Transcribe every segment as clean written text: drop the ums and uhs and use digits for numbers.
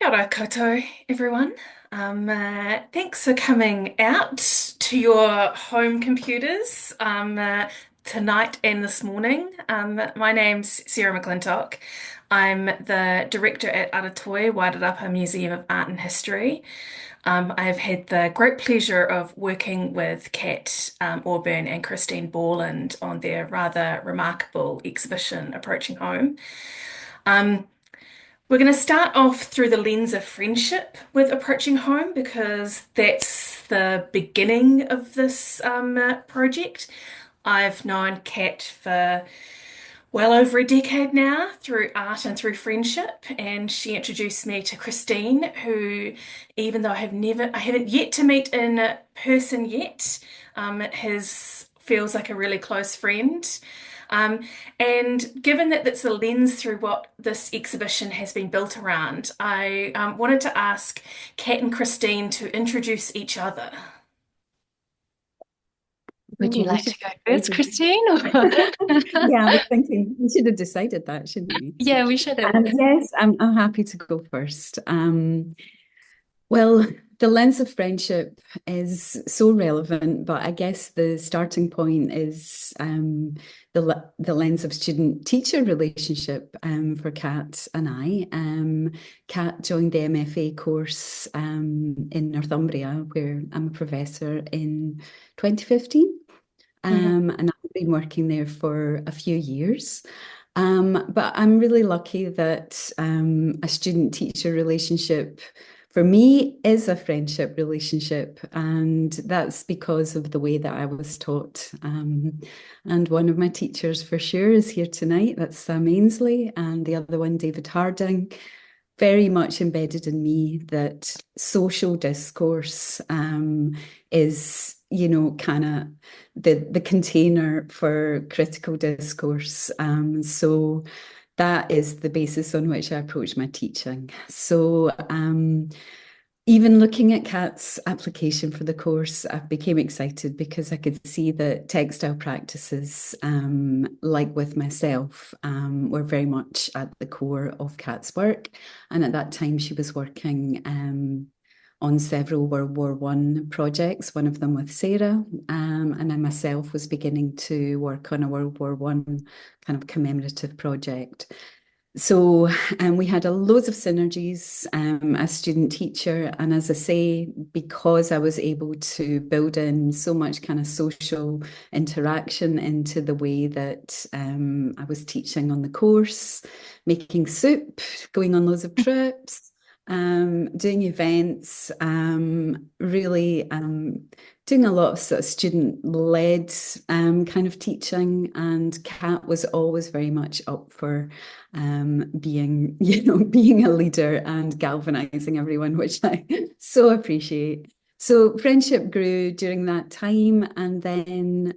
Kia ora koutou, everyone. Thanks for coming out to your home computers tonight and this morning. My name's Sarah McClintock. I'm the director at Aratoi Wairarapa Museum of Art and History. I've had the great pleasure of working with Kat Auburn and Christine Borland on their rather remarkable exhibition, Approaching Home. Um, we're going to start off through the lens of friendship with Approaching Home because that's the beginning of this project. I've known Kat for well over a decade now through art and through friendship, and she introduced me to Christine, who, even though I haven't yet to meet in person yet, has feels like a really close friend. Um, and given that that's the lens through what this exhibition has been built around, I wanted to ask Kat and Christine to introduce each other. Would you Oh, we like should to go have first, decided. Christine? Yeah, I was thinking we should have decided that, shouldn't we? Yeah, we should have. Yes, I'm happy to go first. Well, the lens of friendship is so relevant, but I guess the starting point is the lens of student-teacher relationship for Kat and I. Kat joined the MFA course in Northumbria, where I'm a professor in 2015. Mhm. And I've been working there for a few years. But I'm really lucky that a student-teacher relationship for me is a friendship relationship, and that's because of the way that I was taught. And one of my teachers for sure is here tonight. That's Sam Ainsley, and the other one, David Harding, very much embedded in me that social discourse is, kind of the container for critical discourse. So that is the basis on which I approach my teaching. So even looking at Kat's application for the course, I became excited because I could see that textile practices, like with myself, were very much at the core of Kat's work. And at that time, she was working on several World War One projects, one of them with Sarah, and I myself was beginning to work on a World War One kind of commemorative project. So we had a loads of synergies as student teacher, and as I say, because I was able to build in so much kind of social interaction into the way that I was teaching on the course, making soup, going on loads of trips, doing events, really doing a lot of sort of student-led kind of teaching, and Kat was always very much up for being, being a leader and galvanizing everyone, which I so appreciate. So friendship grew during that time, and then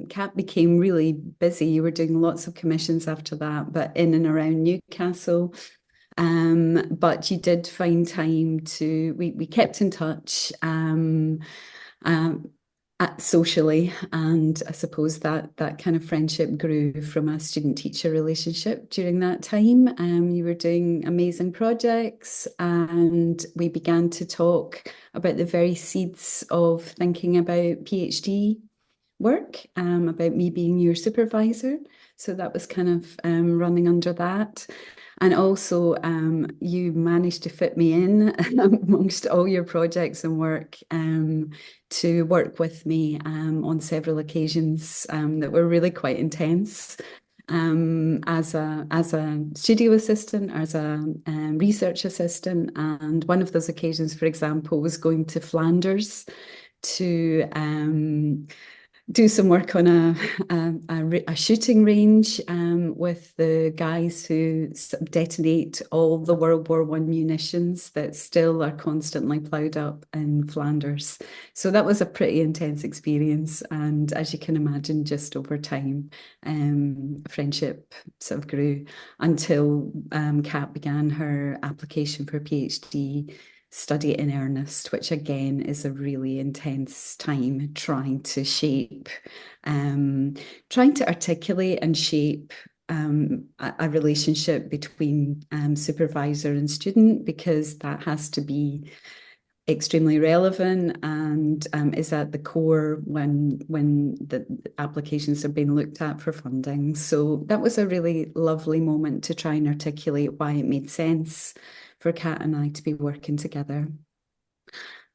Kat became really busy. You were doing lots of commissions after that, but in and around Newcastle. But you did find time to, we kept in touch. Um, Socially, and I suppose that kind of friendship grew from a student-teacher relationship during that time. You were doing amazing projects, and we began to talk about the very seeds of thinking about PhD work, about me being your supervisor. So that was kind of running under that. And also, you managed to fit me in amongst all your projects and work to work with me on several occasions that were really quite intense. As a studio assistant, as a research assistant, and one of those occasions, for example, was going to Flanders to do some work on a shooting range with the guys who detonate all the World War One munitions that still are constantly ploughed up in Flanders. So that was a pretty intense experience. And as you can imagine, just over time, friendship sort of grew until Kat began her application for PhD study in earnest, which again is a really intense time trying to shape, trying to articulate and shape a relationship between supervisor and student, because that has to be extremely relevant and is at the core when the applications are being looked at for funding. So that was a really lovely moment to try and articulate why it made sense for Kat and I to be working together.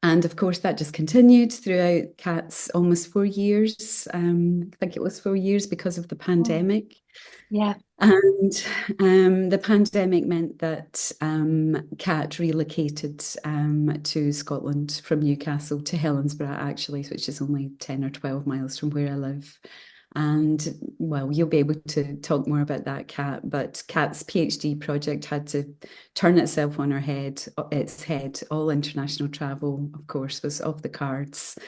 And of course, that just continued throughout Kat's almost 4 years. I think it was 4 years because of the Oh, pandemic. yeah. And the pandemic meant that Kat relocated to Scotland from Newcastle to Helensburgh, actually, which is only 10 or 12 miles from where I live. And well, you'll be able to talk more about that, Kat. But Kat's PhD project had to turn itself on its head. All international travel, of course, was off the cards.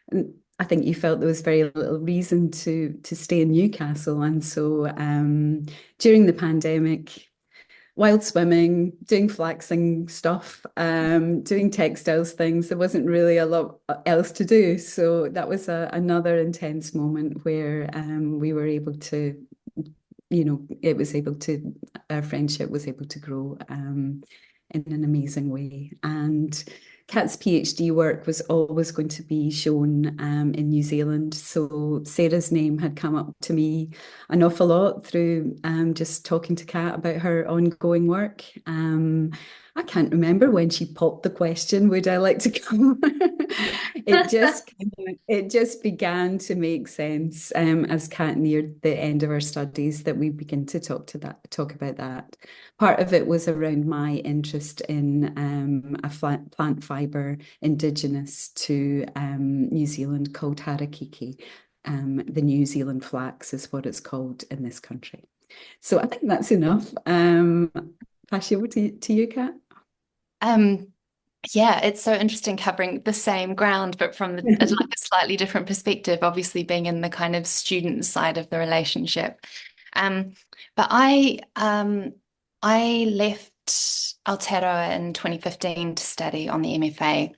And I think you felt there was very little reason to stay in Newcastle. And so during the pandemic, wild swimming, doing flaxing stuff, doing textiles things. There wasn't really a lot else to do. So that was another intense moment where we were able to, it was able to, our friendship was able to grow in an amazing way. And Kat's PhD work was always going to be shown in New Zealand. So Sarah's name had come up to me an awful lot through just talking to Kat about her ongoing work. I can't remember when she popped the question, would I like to come? It just began to make sense as Kat neared the end of our studies that we begin to talk about that. Part of it was around my interest in a plant fibre indigenous to New Zealand called Harakiki. The New Zealand flax is what it's called in this country. So I think that's enough. Pass you over to you, Kat. Um, yeah, it's so interesting covering the same ground, but from like a slightly different perspective, obviously being in the kind of student side of the relationship. Um, but I left Aotearoa in 2015 to study on the MFA.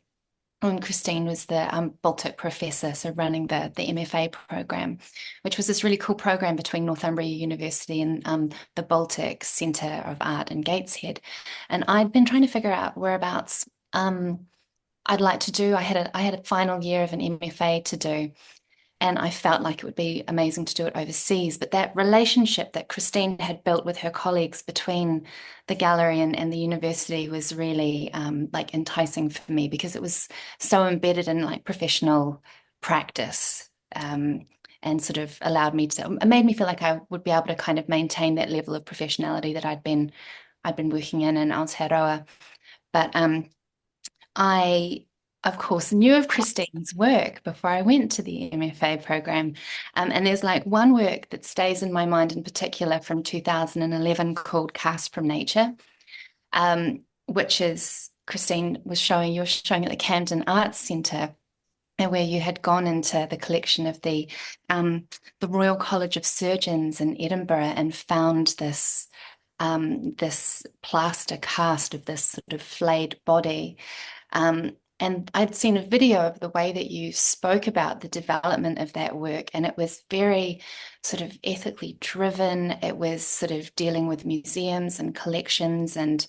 And Christine was the Baltic professor, so running the MFA program, which was this really cool program between Northumbria University and the Baltic Centre of Art in Gateshead. And I'd been trying to figure out whereabouts I'd like to do. I had a final year of an MFA to do, and I felt like it would be amazing to do it overseas. But that relationship that Christine had built with her colleagues between the gallery and the university was really like enticing for me, because it was so embedded in like professional practice, and sort of allowed me to, it made me feel like I would be able to kind of maintain that level of professionality that I'd been working in Aotearoa. But I, of course, knew of Christine's work before I went to the MFA program. And there's like one work that stays in my mind in particular from 2011 called Cast from Nature, which is you were showing at the Camden Arts Centre, and where you had gone into the collection of the Royal College of Surgeons in Edinburgh and found this plaster cast of this sort of flayed body. And I'd seen a video of the way that you spoke about the development of that work, and it was very sort of ethically driven. It was sort of dealing with museums and collections, and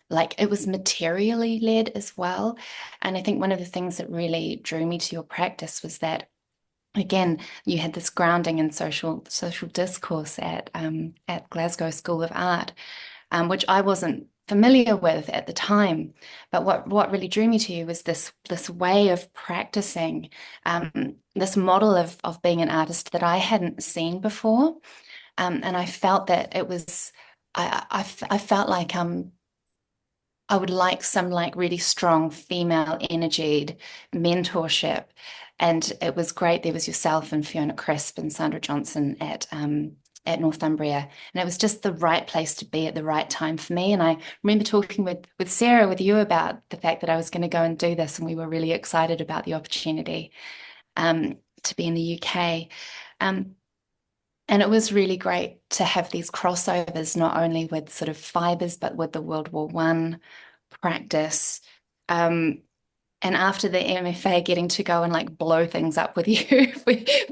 like it was materially led as well. And I think one of the things that really drew me to your practice was that, again, you had this grounding in social discourse at Glasgow School of Art, which I wasn't familiar with at the time. But what really drew me to you was this way of practicing, this model of being an artist that I hadn't seen before. And I felt that it was, I felt like I would like some like really strong female energied mentorship. And it was great. There was yourself and Fiona Crisp and Sandra Johnson at Northumbria. And it was just the right place to be at the right time for me. And I remember talking with Sarah, with you, about the fact that I was going to go and do this. And we were really excited about the opportunity to be in the UK. And it was really great to have these crossovers, not only with sort of fibres, but with the World War I practice. and after the MFA, getting to go and like blow things up with you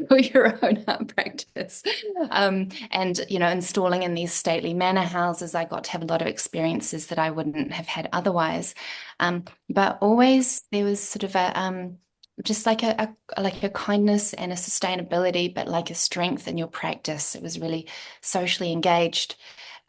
for your own art practice. And, you know, installing in these stately manor houses, I got to have a lot of experiences that I wouldn't have had otherwise. But always there was sort of just like a kindness and a sustainability, but like a strength in your practice. It was really socially engaged.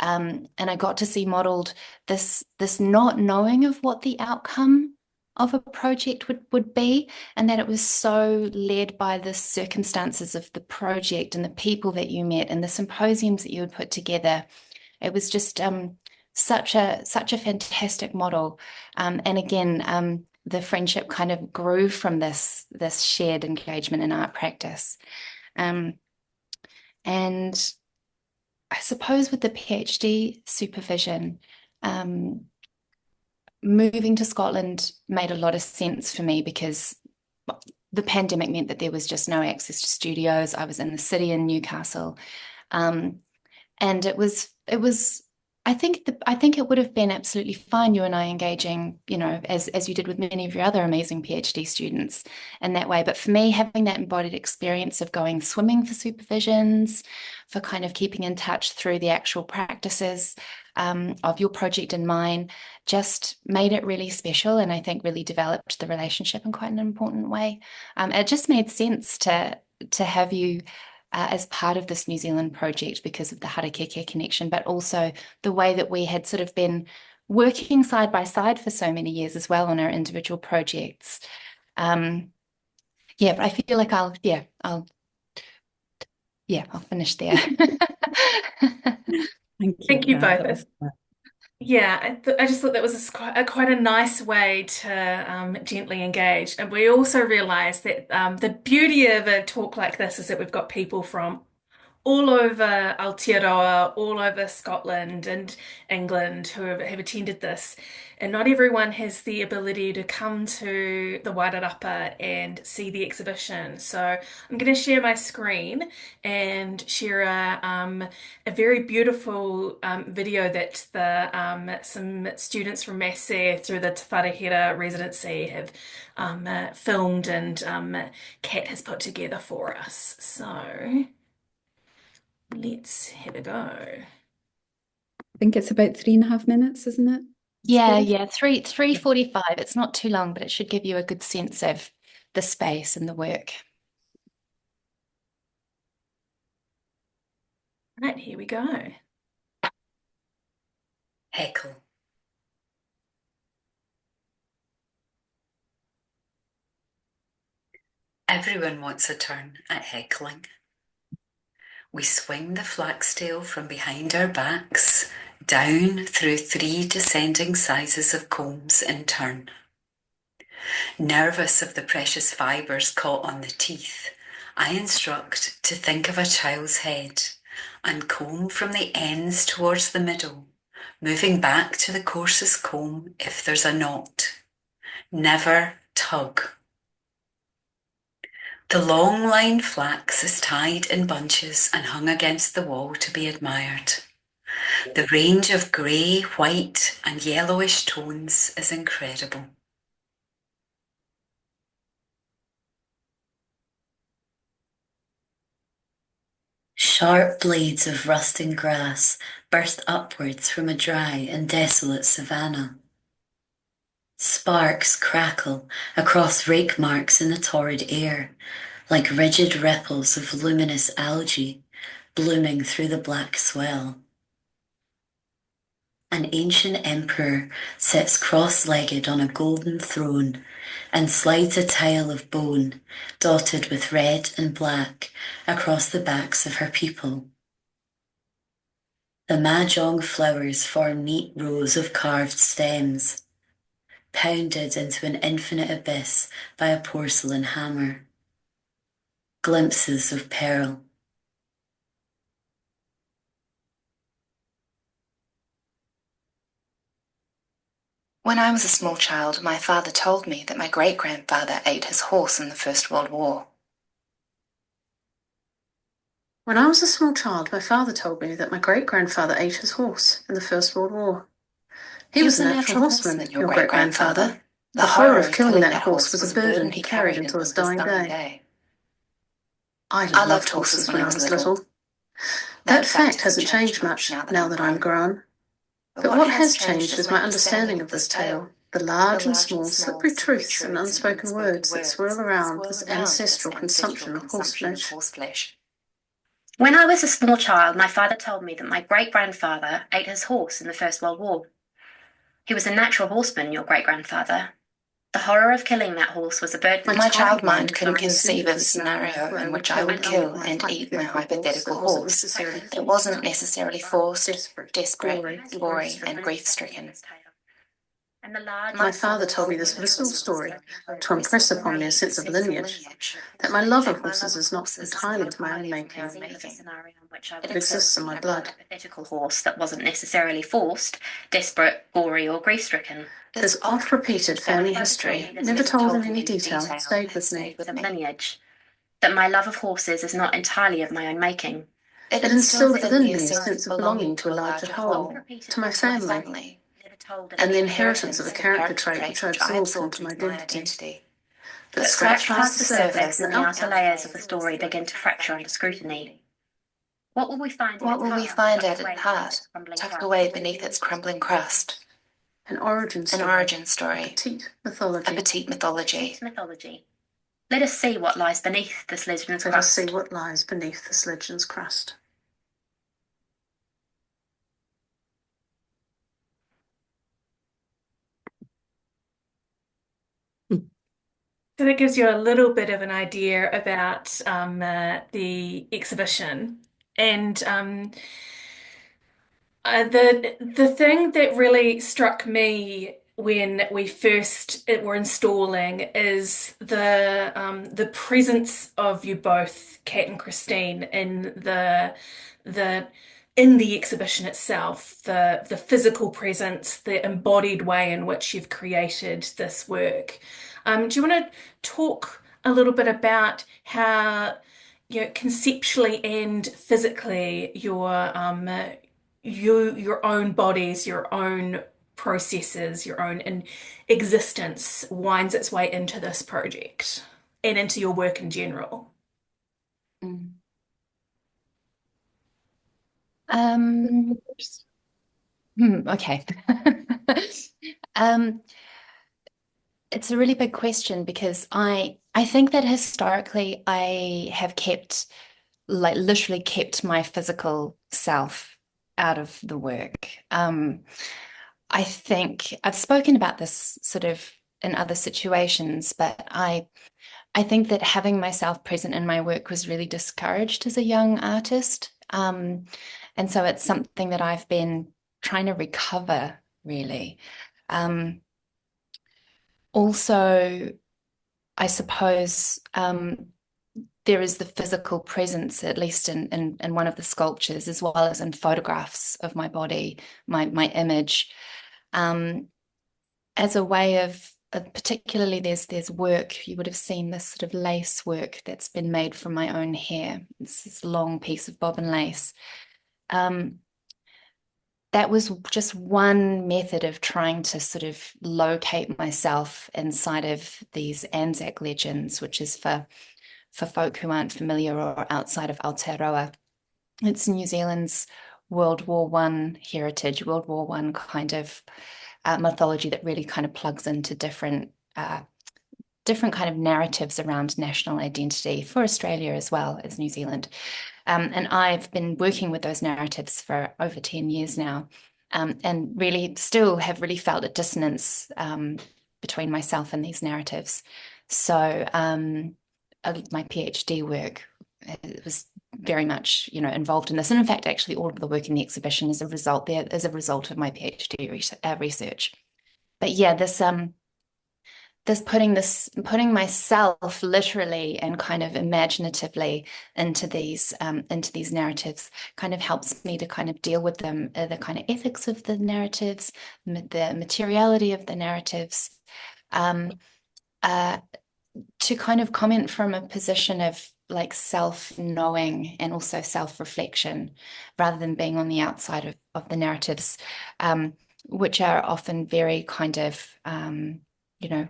And I got to see modeled this not knowing of what the outcome of a project would be, and that it was so led by the circumstances of the project and the people that you met and the symposiums that you would put together. It was just such a fantastic model. And again, the friendship kind of grew from this shared engagement in art practice. And I suppose with the PhD supervision, moving to Scotland made a lot of sense for me because the pandemic meant that there was just no access to studios. I was in the city in Newcastle. And it was I think it would have been absolutely fine, you and I engaging, you know, as you did with many of your other amazing PhD students in that way. But for me, having that embodied experience of going swimming for supervisions, for kind of keeping in touch through the actual practices of your project and mine, just made it really special, and I think really developed the relationship in quite an important way. It just made sense to have you as part of this New Zealand project because of the Harakeke connection, but also the way that we had sort of been working side by side for so many years as well on our individual projects. Yeah, but I feel like I'll finish there. Thank you, Thank you Kat. both. Yeah, I just thought that was quite a nice way to gently engage. And we also realized that the beauty of a talk like this is that we've got people from all over Aotearoa, all over Scotland and England who have attended this. And not everyone has the ability to come to the Wairarapa and see the exhibition. So I'm going to share my screen and share a very beautiful video that some students from Massey through the Te Hēra residency have filmed and Kat has put together for us. So let's have a go. I think it's about 3.5 minutes, isn't it? Yeah, 3:45. It's not too long, but it should give you a good sense of the space and the work. Right, here we go. Heckle. Everyone wants a turn at heckling. We swing the flaxtail from behind our backs, down through 3 descending sizes of combs in turn. Nervous of the precious fibres caught on the teeth, I instruct to think of a child's head and comb from the ends towards the middle, moving back to the coarsest comb if there's a knot. Never tug. The long line flax is tied in bunches and hung against the wall to be admired. The range of grey, white and yellowish tones is incredible. Sharp blades of rusting grass burst upwards from a dry and desolate savannah. Sparks crackle across rake marks in the torrid air, like rigid ripples of luminous algae blooming through the black swell. An ancient emperor sits cross-legged on a golden throne and slides a tile of bone dotted with red and black across the backs of her people. The mahjong flowers form neat rows of carved stems, pounded into an infinite abyss by a porcelain hammer. Glimpses of pearl. When I was a small child, my father told me that my great-grandfather ate his horse in the First World War. When I was a small child, my father told me that my great-grandfather ate his horse in the First World War. He was a natural horseman, your great-grandfather. The horror of killing that horse was a burden he carried until his dying day. I loved horses when I was little. That fact hasn't changed much now that I'm grown. But what has changed is my understanding of this tale, the large and small, slippery truths and unspoken words that swirl around this ancestral consumption of horseflesh. When I was a small child, my father told me that my great-grandfather ate his horse in the First World War. He was a natural horseman, your great-grandfather. The horror of killing that horse was a burden. My child mind couldn't conceive of a scenario in which I would kill and eat my hypothetical horse. It wasn't necessarily forced, desperate, glory, and grief-stricken. My father told me this visceral story to impress upon me a sense of lineage, that my love of horses is not entirely of my own making. It exists in my blood. A hypothetical horse that wasn't necessarily forced, desperate, gory, or grief-stricken. This oft-repeated family history, never told in any detail, stayed with me. With a lineage. That my love of horses is not entirely of my own making. It instilled within me a sense of belonging to a larger whole, to my family, and the inheritance of a character trait which I absorbed into my identity. But scratch past the surface and the outer layers of the story begin to fracture under scrutiny. What will we find at its heart, tucked away beneath its crumbling crust? An origin story. A petite mythology. Let us see what lies beneath this legend's crust. So that gives you a little bit of an idea about the exhibition. And the thing that really struck me when we first were installing is the presence of you both, Kat and Christine, the in the exhibition itself, the physical presence, the embodied way in which you've created this work. Do you want to talk a little bit about how, conceptually and physically, your own bodies, your own processes, your own existence winds its way into this project and into your work in general? Okay. It's a really big question because I think that historically I have literally kept my physical self out of the work. I think I've spoken about this sort of in other situations, but I think that having myself present in my work was really discouraged as a young artist. And so it's something that I've been trying to recover, really. Also, I suppose there is the physical presence, at least in one of the sculptures, as well as in photographs of my body, my image, as a way of particularly there's work, you would have seen this sort of lace work that's been made from my own hair. It's this long piece of bobbin lace. That was just one method of trying to sort of locate myself inside of these Anzac legends, which is for folk who aren't familiar or outside of Aotearoa. It's New Zealand's World War I heritage, World War I kind of mythology that really kind of plugs into different kind of narratives around national identity for Australia as well as New Zealand. And I've been working with those narratives for over 10 years now, and really still have really felt a dissonance between myself and these narratives. So my PhD work was very much, involved in this. And in fact, actually all of the work in the exhibition is a result of my PhD research. But yeah, putting myself literally and kind of imaginatively into these narratives kind of helps me to kind of deal with them, the kind of ethics of the narratives, the materiality of the narratives, to kind of comment from a position of like self-knowing and also self-reflection, rather than being on the outside of the narratives, which are often very kind of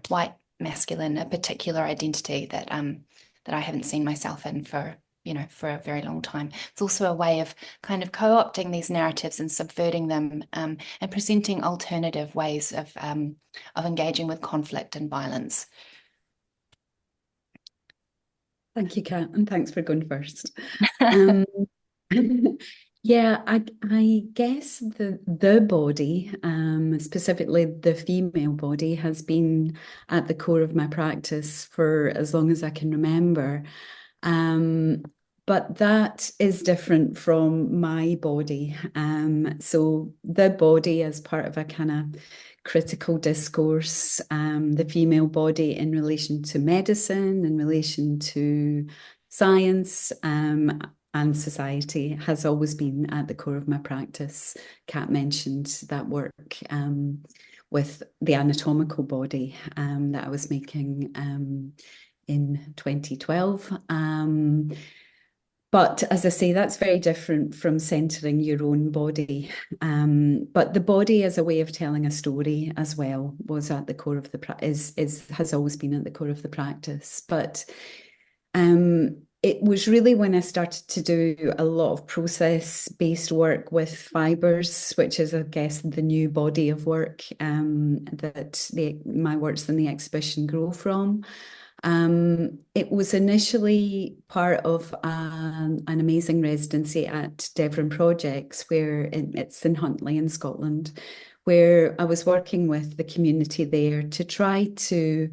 white masculine, a particular identity that I haven't seen myself in for a very long time. It's also a way of kind of co-opting these narratives and subverting them, and presenting alternative ways of engaging with conflict and violence. Thank you, Kat, and thanks for going first. Yeah, I guess the body, specifically the female body, has been at the core of my practice for as long as I can remember. But that is different from my body. So the body as part of a kind of critical discourse, the female body in relation to medicine, in relation to science, and society has always been at the core of my practice. Kat mentioned that work with the anatomical body that I was making in 2012. But as I say, that's very different from centering your own body. But the body as a way of telling a story as well was at the core of has always been at the core of the practice. But it was really when I started to do a lot of process-based work with fibres, which is, I guess, the new body of work that my works in the exhibition grow from. It was initially part of an amazing residency at Devon Projects, where it's in Huntly in Scotland, where I was working with the community there to try to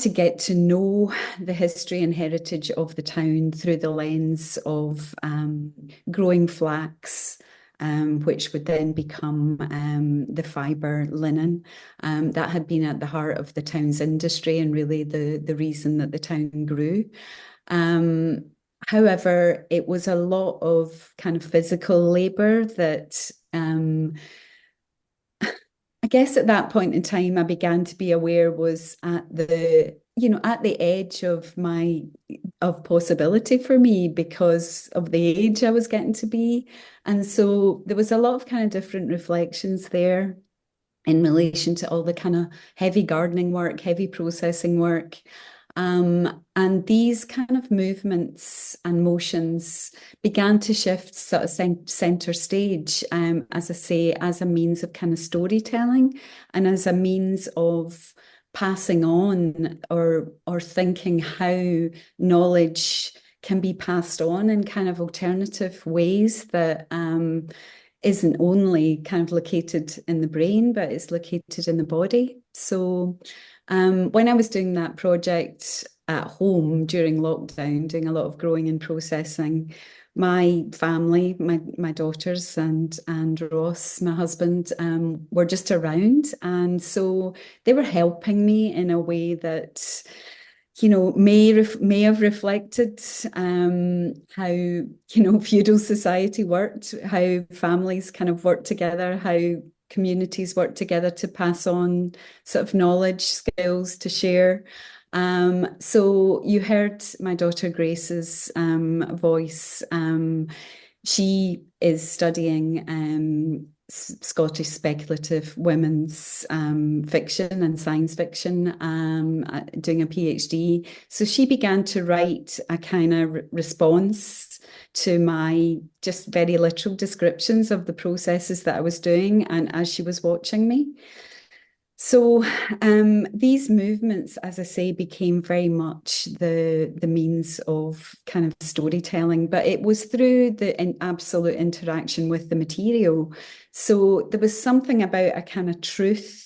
get to know the history and heritage of the town through the lens of growing flax, which would then become the fibre linen that had been at the heart of the town's industry and really the reason that the town grew. However, it was a lot of kind of physical labour that I guess at that point in time, I began to be aware was at the edge of possibility for me because of the age I was getting to be. And so there was a lot of kind of different reflections there in relation to all the kind of heavy gardening work, heavy processing work. And these kind of movements and motions began to shift sort of center stage, as I say, as a means of kind of storytelling and as a means of passing on or thinking how knowledge can be passed on in kind of alternative ways that isn't only kind of located in the brain, but it's located in the body. So when I was doing that project at home during lockdown, doing a lot of growing and processing, my family, my daughters and Ross, my husband, were just around. And so they were helping me in a way that, may have reflected how, feudal society worked, how families kind of worked together, how communities work together to pass on sort of knowledge, skills to share. So you heard my daughter Grace's voice. She is studying Scottish speculative women's fiction and science fiction, doing a PhD. So she began to write a kind of response to my just very literal descriptions of the processes that I was doing and as she was watching me. So these movements, as I say, became very much the means of kind of storytelling, but it was through the absolute interaction with the material. So there was something about a kind of truth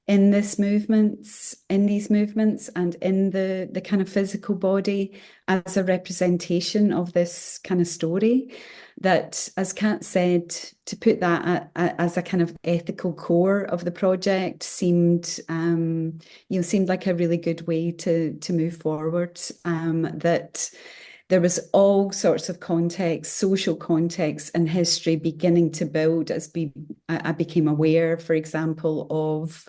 in these movements and in the kind of physical body as a representation of this kind of story that, as Kat said, to put that as a kind of ethical core of the project seemed like a really good way to move forward. That there was all sorts of context, social context and history beginning to build as I became aware, for example, of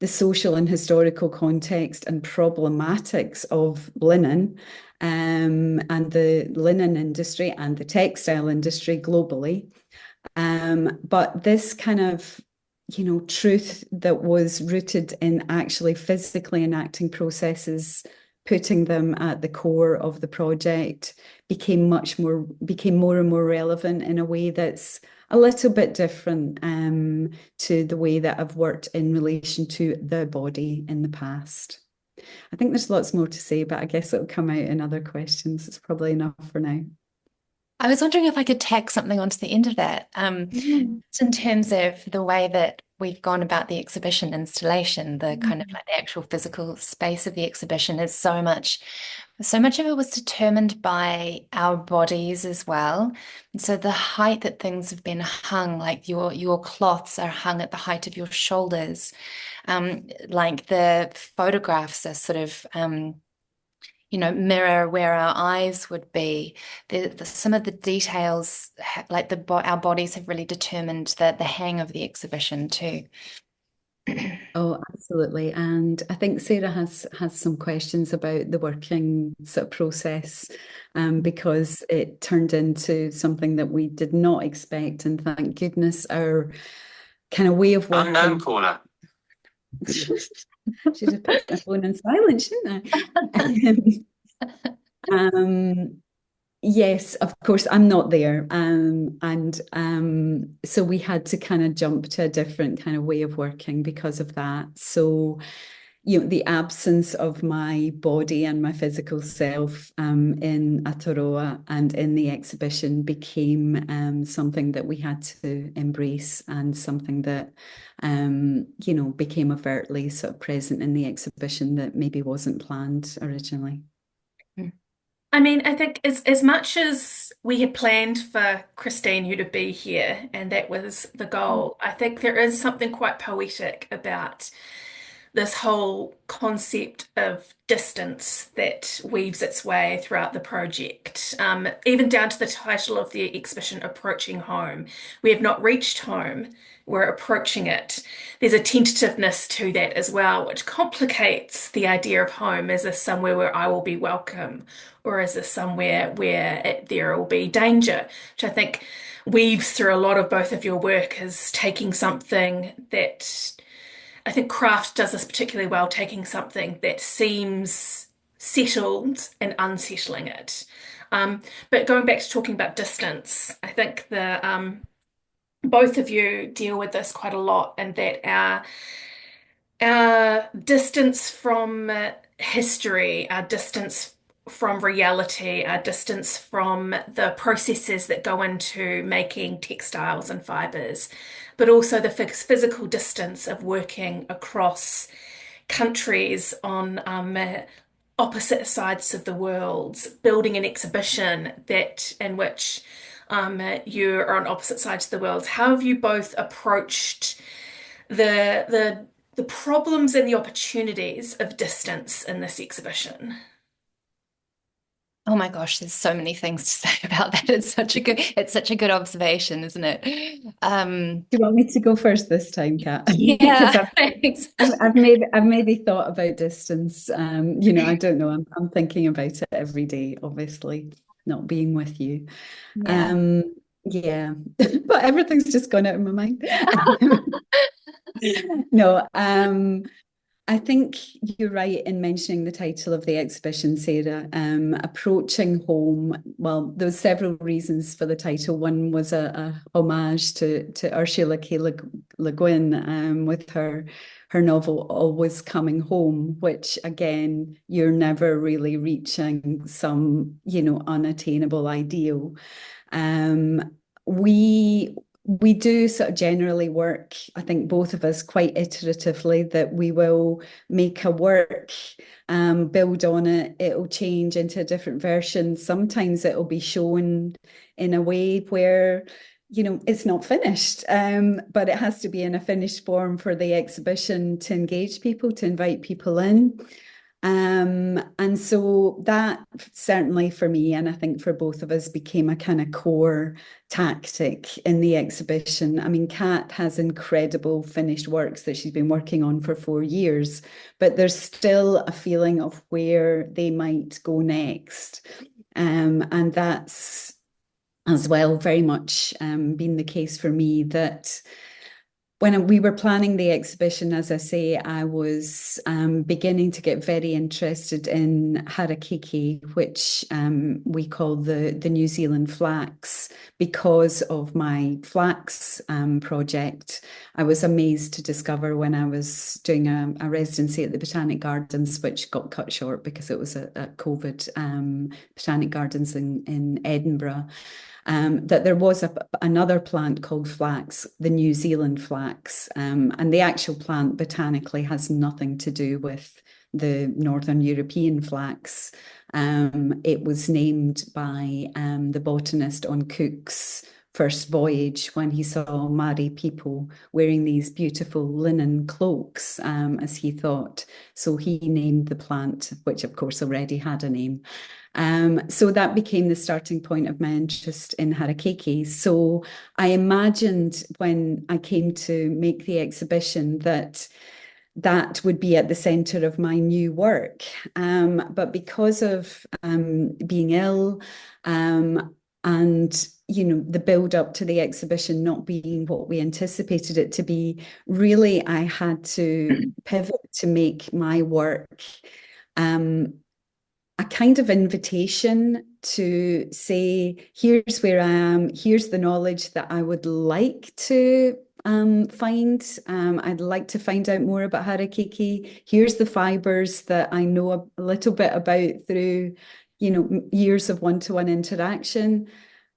the social and historical context and problematics of linen and the linen industry and the textile industry globally. But this kind of truth that was rooted in actually physically enacting processes, putting them at the core of the project, became more and more relevant in a way that's a little bit different to the way that I've worked in relation to the body in the past. I think there's lots more to say, but I guess it'll come out in other questions. It's probably enough for now. I was wondering if I could tack something onto the end of that, just in terms of the way that we've gone about the exhibition installation, the kind of like the actual physical space of the exhibition is so much of it was determined by our bodies as well. And so the height that things have been hung, like your cloths are hung at the height of your shoulders, like the photographs are sort of mirror where our eyes would be. Some of the details, like our bodies have really determined the hang of the exhibition too. Oh, absolutely. And I think Sarah has some questions about the working sort of process, because it turned into something that we did not expect. And thank goodness our kind of way of working. Unknown caller. Should have put my phone on silent, shouldn't I? Yes, of course, I'm not there. So we had to kind of jump to a different kind of way of working because of that. So, the absence of my body and my physical self in Aotearoa and in the exhibition became something that we had to embrace, and something that, became overtly sort of present in the exhibition that maybe wasn't planned originally. I mean, I think as much as we had planned for Christine, you to be here, and that was the goal, I think there is something quite poetic about this whole concept of distance that weaves its way throughout the project, even down to the title of the exhibition, Approaching Home. We have not reached home, we're approaching it. There's a tentativeness to that as well, which complicates the idea of home as a somewhere where I will be welcome, or as a somewhere where there will be danger, which I think weaves through a lot of both of your work, as taking something that I think craft does this particularly well, taking something that seems settled and unsettling it. But going back to talking about distance, I think both of you deal with this quite a lot, and that our distance from history, our distance from reality, our distance from the processes that go into making textiles and fibers, but also the physical distance of working across countries on opposite sides of the world, building an exhibition in which you are on opposite sides of the world. How have you both approached the problems and the opportunities of distance in this exhibition? Oh my gosh, there's so many things to say about that. It's such a good observation, isn't it? Do you want me to go first this time, Kat? Yeah, I've maybe thought about distance. I don't know. I'm thinking about it every day, obviously, not being with you. Yeah. But everything's just gone out of my mind. No, I think you're right in mentioning the title of the exhibition, Sarah. Approaching Home. Well, there were several reasons for the title. One was a homage to Ursula K. Le Guin with her novel Always Coming Home, which again, you're never really reaching some, unattainable ideal. We do sort of generally work, I think both of us, quite iteratively, that we will make a work, build on it, it'll change into a different version. Sometimes it'll be shown in a way where, it's not finished, but it has to be in a finished form for the exhibition to engage people, to invite people in. And so that certainly for me, and I think for both of us, became a kind of core tactic in the exhibition. I mean, Kat has incredible finished works that she's been working on for 4 years, but there's still a feeling of where they might go next. And that's as well very much been the case for me, that when we were planning the exhibition, as I say, I was beginning to get very interested in harakeke, which we call the New Zealand flax, because of my flax project. I was amazed to discover when I was doing a residency at the Botanic Gardens, which got cut short because it was a COVID Botanic Gardens in Edinburgh. That there was another plant called flax, the New Zealand flax, and the actual plant botanically has nothing to do with the Northern European flax. It was named by the botanist on Cook's first voyage when he saw Maori people wearing these beautiful linen cloaks, as he thought. So he named the plant, which of course already had a name. So that became the starting point of my interest in harakeke. So I imagined when I came to make the exhibition that would be at the centre of my new work. But because of being ill and the build up to the exhibition not being what we anticipated it to be, really I had to pivot to make my work a kind of invitation to say, here's where I am, here's the knowledge that I would like to find. I'd like to find out more about harakeke. Here's the fibres that I know a little bit about through, years of one-to-one interaction.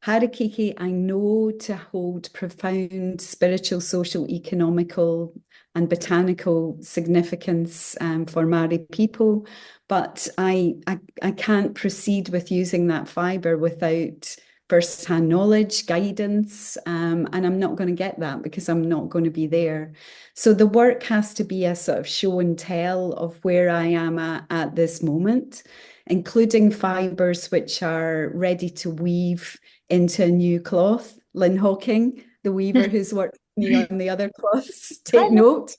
Harakeke, I know to hold profound spiritual, social, economical, and botanical significance for Maori people, but I can't proceed with using that fibre without first-hand knowledge, guidance, and I'm not going to get that because I'm not going to be there. So the work has to be a sort of show and tell of where I am at this moment, including fibres which are ready to weave into a new cloth. Lynn Hawking, the weaver who's worked with me on the other cloths, take note.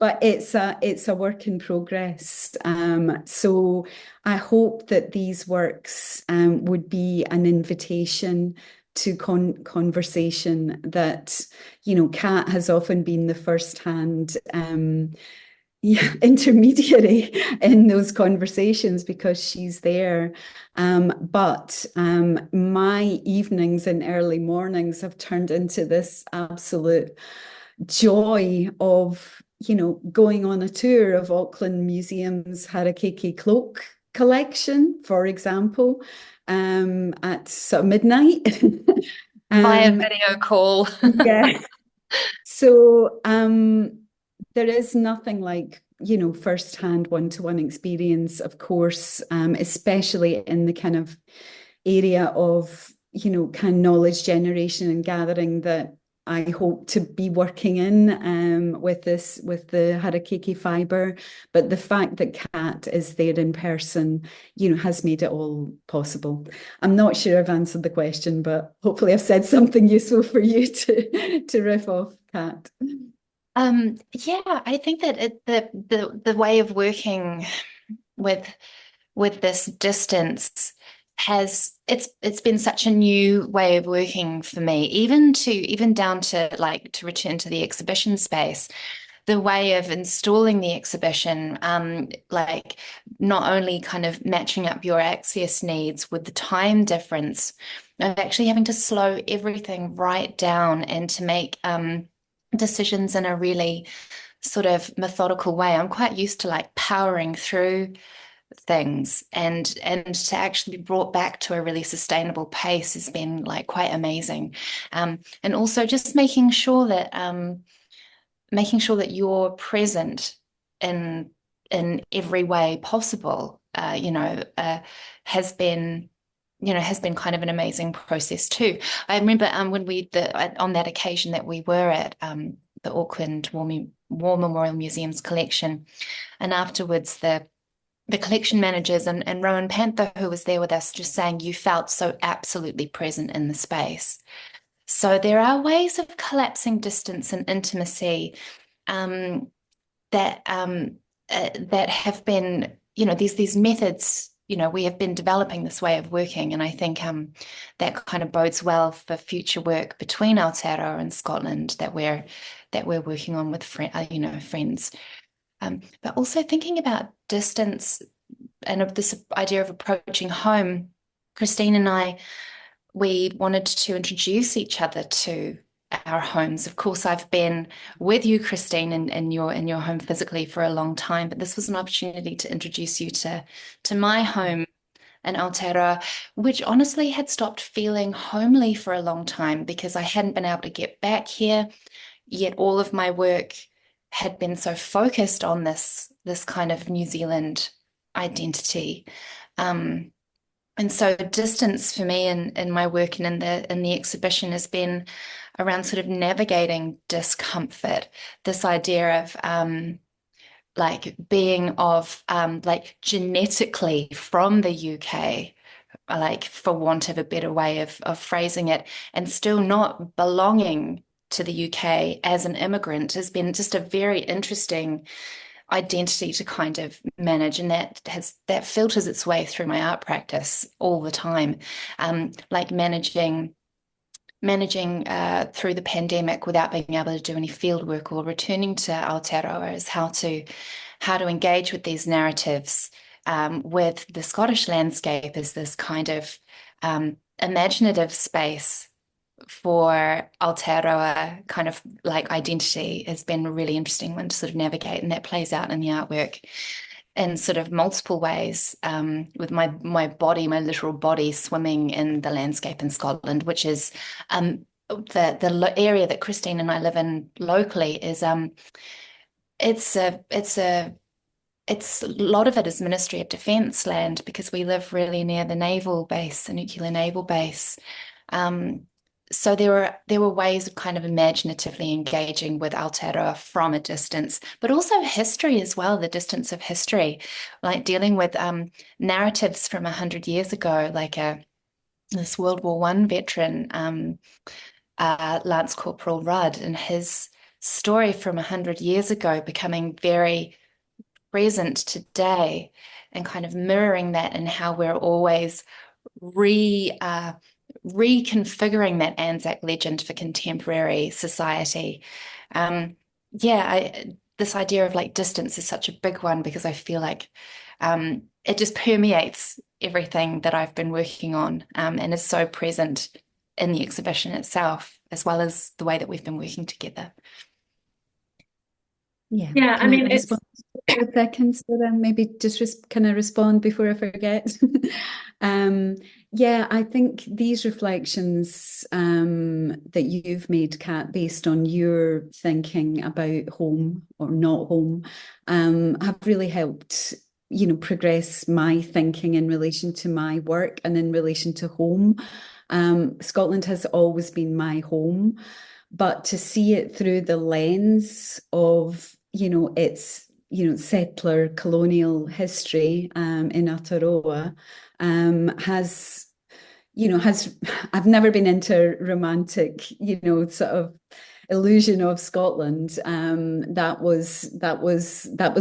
But it's a work in progress. So I hope that these works would be an invitation to conversation that, Kat has often been the first-hand intermediary in those conversations because she's there. But my evenings and early mornings have turned into this absolute joy of, going on a tour of Auckland Museum's harakeke cloak collection, for example, at sort of midnight. Via video call. Yeah. So there is nothing like, first-hand one-to-one experience, of course, especially in the kind of area of, kind of knowledge generation and gathering that I hope to be working in with the harakeke fibre. But the fact that Kat is there in person, has made it all possible. I'm not sure I've answered the question, but hopefully I've said something useful for you to riff off, Kat. Yeah, I think that the way of working with this distance it's been such a new way of working for me, even down to to return to the exhibition space. The way of installing the exhibition, not only kind of matching up your access needs with the time difference of actually having to slow everything right down and to make decisions in a really sort of methodical way. I'm quite used to powering through things, and to actually be brought back to a really sustainable pace has been quite amazing. And also just making sure that you're present in every way possible, has been kind of an amazing process too. I remember when on that occasion that we were at the Auckland War Memorial Museum's collection, and afterwards the collection managers and Rowan Panther, who was there with us, just saying you felt so absolutely present in the space. So there are ways of collapsing distance and intimacy that have been, these methods, we have been developing this way of working, and I think that kind of bodes well for future work between Aotearoa and Scotland that we're working on with friends. But also thinking about distance and of this idea of approaching home. Christine and I, we wanted to introduce each other to our homes. Of course, I've been with you, Christine, in your home physically for a long time, but this was an opportunity to introduce you to my home in Aotearoa, which honestly had stopped feeling homely for a long time because I hadn't been able to get back here, yet all of my work had been so focused on this kind of New Zealand identity. And so distance for me in my work and in the exhibition has been around sort of navigating discomfort, this idea of like being of like genetically from the UK, like for want of a better way of phrasing it, and still not belonging to the UK as an immigrant has been just a very interesting identity to kind of manage, and that filters its way through my art practice all the time, like managing through the pandemic without being able to do any field work or returning to Aotearoa is how to engage with these narratives, with the Scottish landscape as this kind of imaginative space for Aotearoa kind of like identity has been a really interesting one to sort of navigate, and that plays out in the artwork in sort of multiple ways, with my body, my literal body swimming in the landscape in Scotland, which is the area that Christine and I live in locally is it's a lot of it is Ministry of Defence land because we live really near the naval base, the nuclear naval base. So there were ways of kind of imaginatively engaging with Aotearoa from a distance, but also history as well, the distance of history, like dealing with narratives from 100 years ago, like this World War I veteran, Lance Corporal Rudd, and his story from 100 years ago becoming very present today and kind of mirroring that and how we're always reconfiguring that Anzac legend for contemporary society. This idea of like distance is such a big one because I feel like it just permeates everything that I've been working on, and is so present in the exhibition itself, as well as the way that we've been working together. Yeah, Yeah, I mean, it's respond for a second, so then maybe just kind of respond before I forget. Yeah, I think these reflections that you've made, Kat, based on your thinking about home or not home, have really helped, progress my thinking in relation to my work and in relation to home. Scotland has always been my home, but to see it through the lens of, its, settler colonial history in Aotearoa has, I've never been into romantic, sort of illusion of Scotland. That was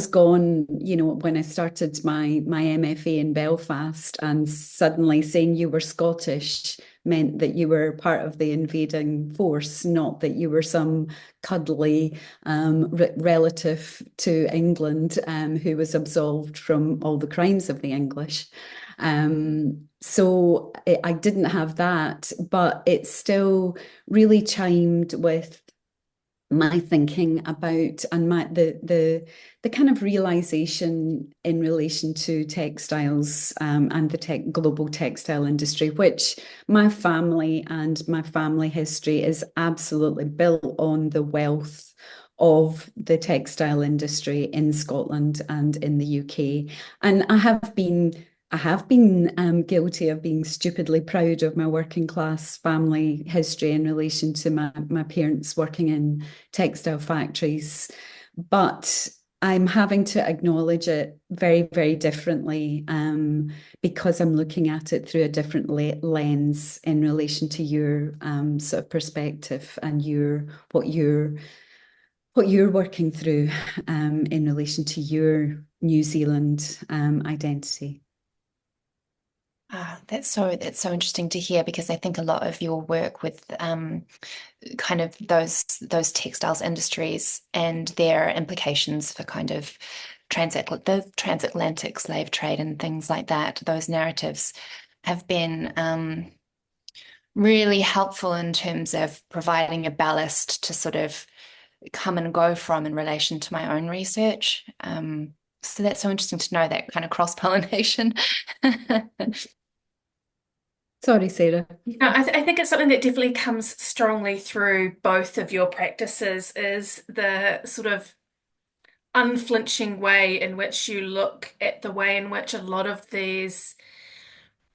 gone, when I started my MFA in Belfast, and suddenly saying you were Scottish meant that you were part of the invading force, not that you were some cuddly relative to England who was absolved from all the crimes of the English. So I didn't have that, but it still really chimed with my thinking about and the kind of realization in relation to textiles and the global textile industry, which my family and my family history is absolutely built on the wealth of the textile industry in Scotland and in the UK. And I have been guilty of being stupidly proud of my working class family history in relation to my parents working in textile factories. But I'm having to acknowledge it very, very differently because I'm looking at it through a different lens in relation to your sort of perspective and what you're working through in relation to your New Zealand identity. That's so interesting to hear, because I think a lot of your work with kind of those textiles industries and their implications for kind of the transatlantic slave trade and things like that, those narratives have been really helpful in terms of providing a ballast to sort of come and go from in relation to my own research. So that's so interesting to know, that kind of cross-pollination. Sorry, Sarah. No, I think it's something that definitely comes strongly through both of your practices, is the sort of unflinching way in which you look at the way in which a lot of these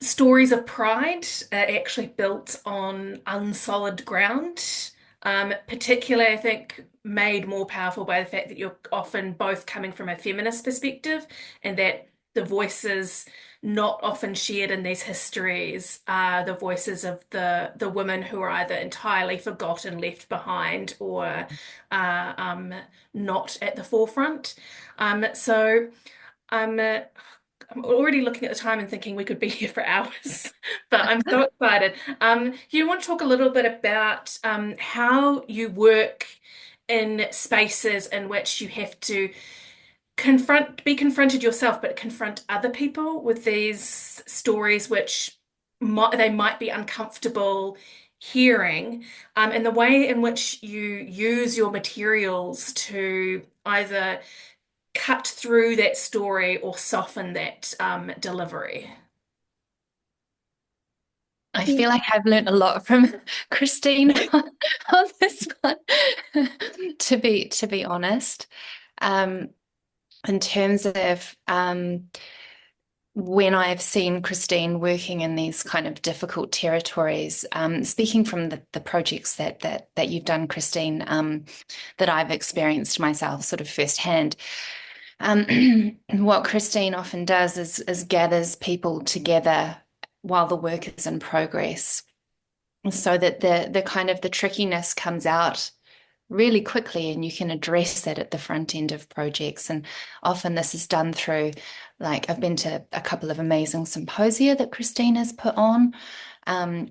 stories of pride are actually built on unsolid ground. Particularly, I think, made more powerful by the fact that you're often both coming from a feminist perspective, and that the voices not often shared in these histories are the voices of the women who are either entirely forgotten, left behind, or not at the forefront. So I'm already looking at the time and thinking we could be here for hours, but I'm so excited. You want to talk a little bit about how you work in spaces in which you have to be confronted yourself, but confront other people with these stories which they might be uncomfortable hearing, and the way in which you use your materials to either cut through that story or soften that delivery. I feel like I've learned a lot from Christine on this one, to be honest. In terms of when I've seen Christine working in these kind of difficult territories, speaking from the projects that you've done, Christine, that I've experienced myself sort of firsthand. What Christine often does is gathers people together while the work is in progress, so that the kind of the trickiness comes out really quickly, and you can address that at the front end of projects. And often this is done through, like, I've been to a couple of amazing symposia that Christine has put on,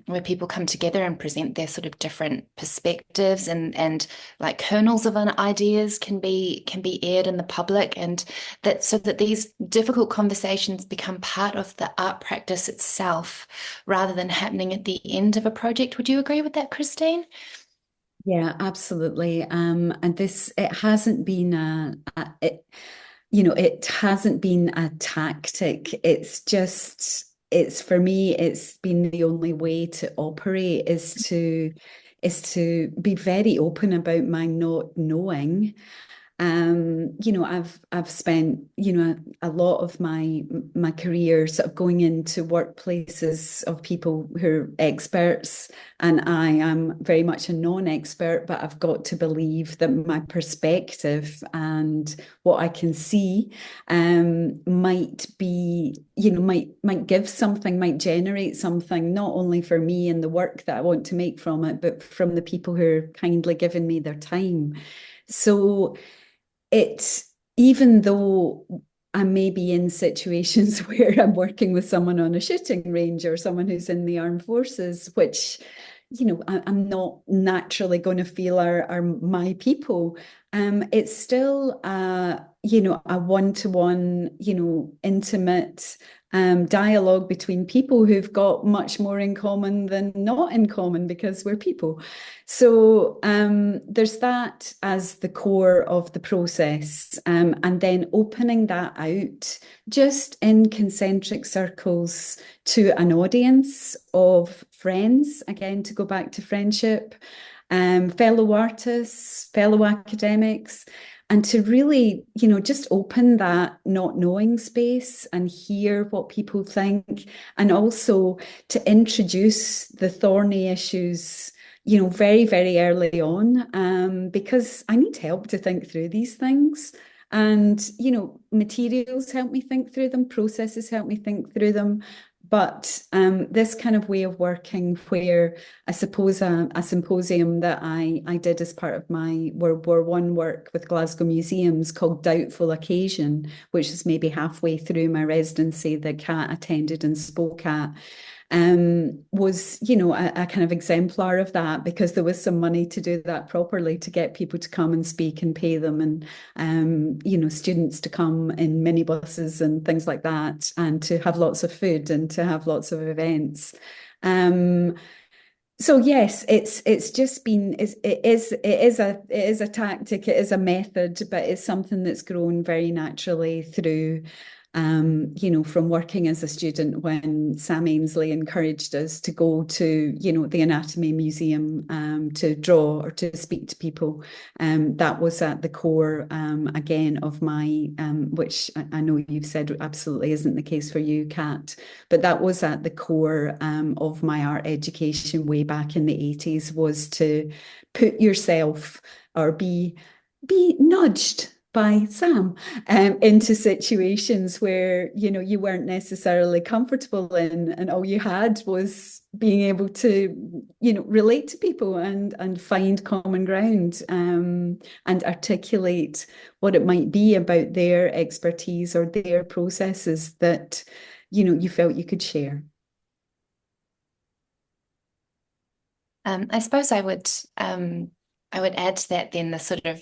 where people come together and present their sort of different perspectives, and like kernels of ideas can be aired in the public, and that so that these difficult conversations become part of the art practice itself, rather than happening at the end of a project. Would you agree with that, Christine? Yeah, absolutely. And it hasn't been it hasn't been a tactic. It's for me, it's been the only way to operate, is to be very open about my not knowing. I've spent, a lot of my career sort of going into workplaces of people who are experts, and I am very much a non-expert, but I've got to believe that my perspective and what I can see might be, might give something, might generate something, not only for me and the work that I want to make from it, but from the people who are kindly giving me their time. So even though I may be in situations where I'm working with someone on a shooting range or someone who's in the armed forces, which, I'm not naturally going to feel are my people, it's still, a one-to-one, intimate dialogue between people who've got much more in common than not in common, because we're people. So there's that as the core of the process, and then opening that out just in concentric circles to an audience of friends, again, to go back to friendship, fellow artists, fellow academics, and to really, just open that not knowing space and hear what people think, and also to introduce the thorny issues, very, very early on, because I need help to think through these things. And, materials help me think through them, processes help me think through them. But this kind of way of working, where I suppose a symposium that I did as part of my World War One work with Glasgow Museums called Doubtful Occasion, which is maybe halfway through my residency that Kat attended and spoke at, was, a kind of exemplar of that, because there was some money to do that properly, to get people to come and speak and pay them, and students to come in minibuses and things like that, and to have lots of food and to have lots of events. So yes, it's just been it is a tactic, it is a method, but it's something that's grown very naturally through from working as a student when Sam Ainsley encouraged us to go to, the Anatomy Museum to draw or to speak to people. That was at the core, again, of my, which I know you've said absolutely isn't the case for you, Kat, but that was at the core of my art education way back in the 80s, was to put yourself or be nudged by Sam into situations where you weren't necessarily comfortable in, and all you had was being able to relate to people and find common ground, and articulate what it might be about their expertise or their processes that you felt you could share. I suppose I would add to that then the sort of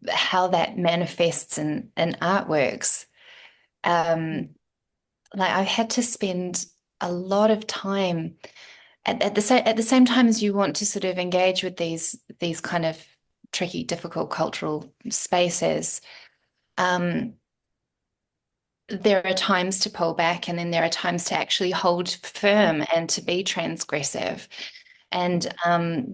how that manifests in artworks. Like I had to spend a lot of time at the same time as you want to sort of engage with these kind of tricky, difficult cultural spaces. There are times to pull back, and then there are times to actually hold firm and to be transgressive. And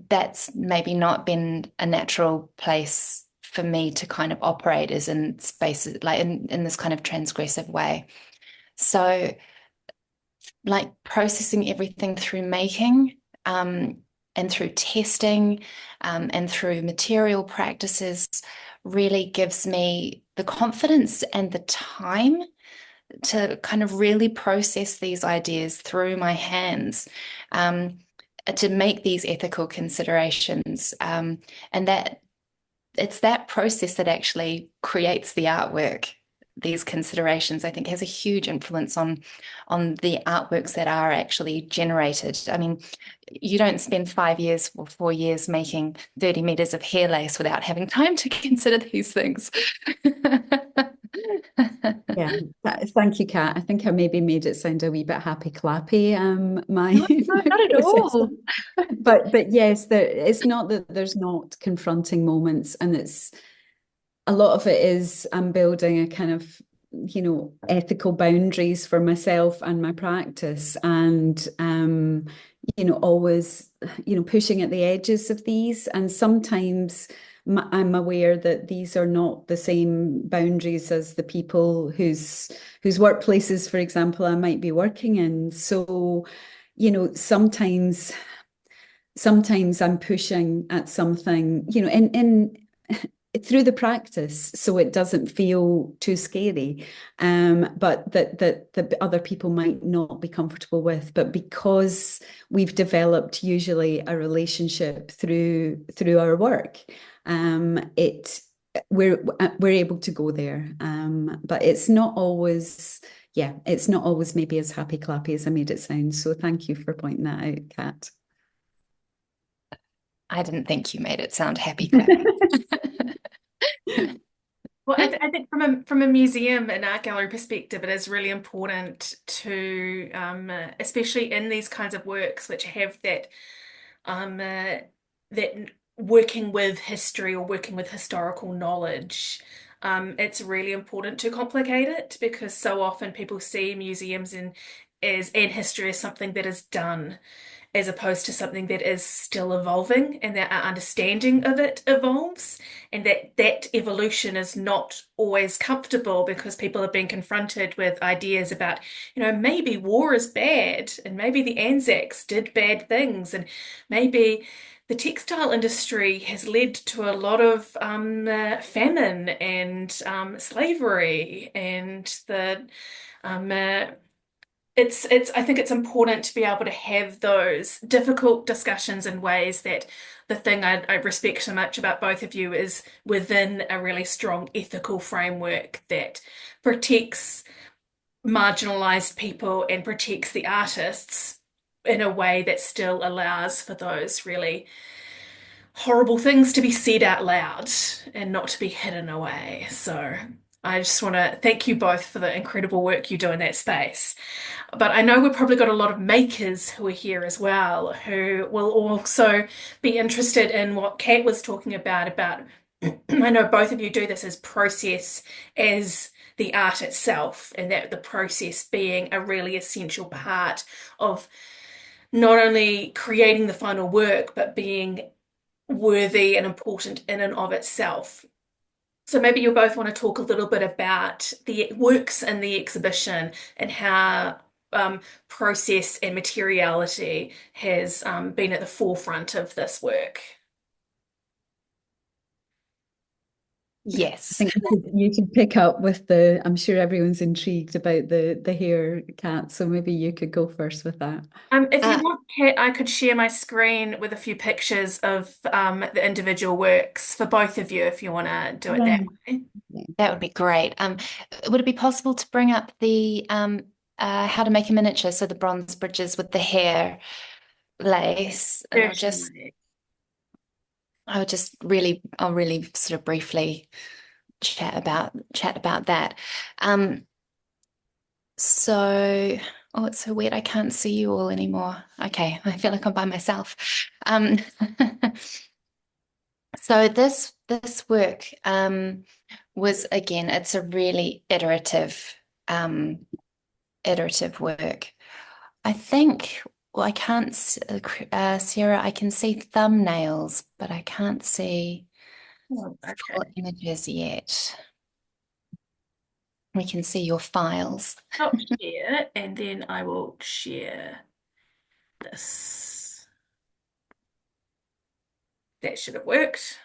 that's maybe not been a natural place for me to kind of operate, as in spaces like in this kind of transgressive way. So like processing everything through making, and through testing, and through material practices really gives me the confidence and the time to kind of really process these ideas through my hands, to make these ethical considerations, and that it's that process that actually creates the artwork. These considerations, I think, has a huge influence on the artworks that are actually generated. I mean, you don't spend 5 years or 4 years making 30 meters of hair lace without having time to consider these things. Yeah, thank you, Kat. I think I maybe made it sound a wee bit happy clappy. My, No, not at all. But yes, it's not that there's not confronting moments, and it's a lot of it is I'm building a kind of ethical boundaries for myself and my practice, and always pushing at the edges of these, and sometimes I'm aware that these are not the same boundaries as the people whose workplaces, for example, I might be working in. So, sometimes I'm pushing at something, in through the practice, so it doesn't feel too scary, but that the other people might not be comfortable with. But because we've developed usually a relationship through our work, we're able to go there. But it's not always, it's not always maybe as happy clappy as I made it sound. So thank you for pointing that out, Kat. I didn't think you made it sound happy clappy. Well, I think from a museum and art gallery perspective, it is really important to, especially in these kinds of works which have that that working with history or working with historical knowledge, it's really important to complicate it, because so often people see museums and history as something that is done, as opposed to something that is still evolving, and that our understanding of it evolves, and that evolution is not always comfortable, because people have been confronted with ideas about, maybe war is bad, and maybe the Anzacs did bad things, and maybe the textile industry has led to a lot of famine and slavery, and the I think it's important to be able to have those difficult discussions in ways that the thing I respect so much about both of you is within a really strong ethical framework that protects marginalized people and protects the artists in a way that still allows for those really horrible things to be said out loud and not to be hidden away. So I just want to thank you both for the incredible work you do in that space. But I know we've probably got a lot of makers who are here as well, who will also be interested in what Kat was talking about I know both of you do this as process as the art itself, and that the process being a really essential part of not only creating the final work, but being worthy and important in and of itself. So maybe you both want to talk a little bit about the works in the exhibition and how process and materiality has been at the forefront of this work. I Yes. think you could pick up with I'm sure everyone's intrigued about the hair cat, so maybe you could go first with that. If you want, Kat, I could share my screen with a few pictures of the individual works for both of you if you want to do it that way. That would be great. Would it be possible to bring up the how to make a miniature, so the bronze bridges with the hair lace? And Certainly. I'll really sort of briefly chat about that. So, oh, it's so weird. I can't see you all anymore. Okay, I feel like I'm by myself. Um, so this work was, again, it's a really iterative work. I think, well, I can't, Sarah, I can see thumbnails, but I can't see full images yet. We can see your files. I'll share, and then I will share this. That should have worked.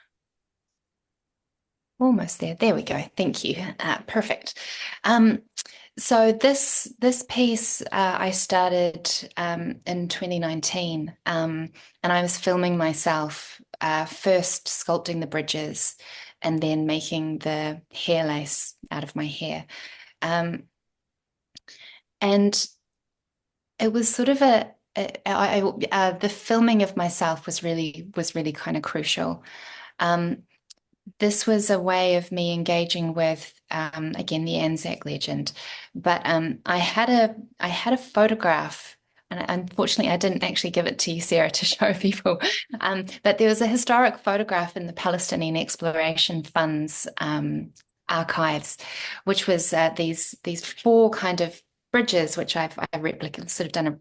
Almost there. There we go. Thank you. Perfect. So this piece I started in 2019, and I was filming myself first sculpting the bridges and then making the hair lace out of my hair. And it was sort of the filming of myself was really kind of crucial. This was a way of me engaging with, again, the Anzac legend. But I had a photograph, and unfortunately I didn't actually give it to you, Sarah, to show people. But there was a historic photograph in the Palestinian Exploration Fund's archives, which was these four kind of bridges, which I replicated, sort of done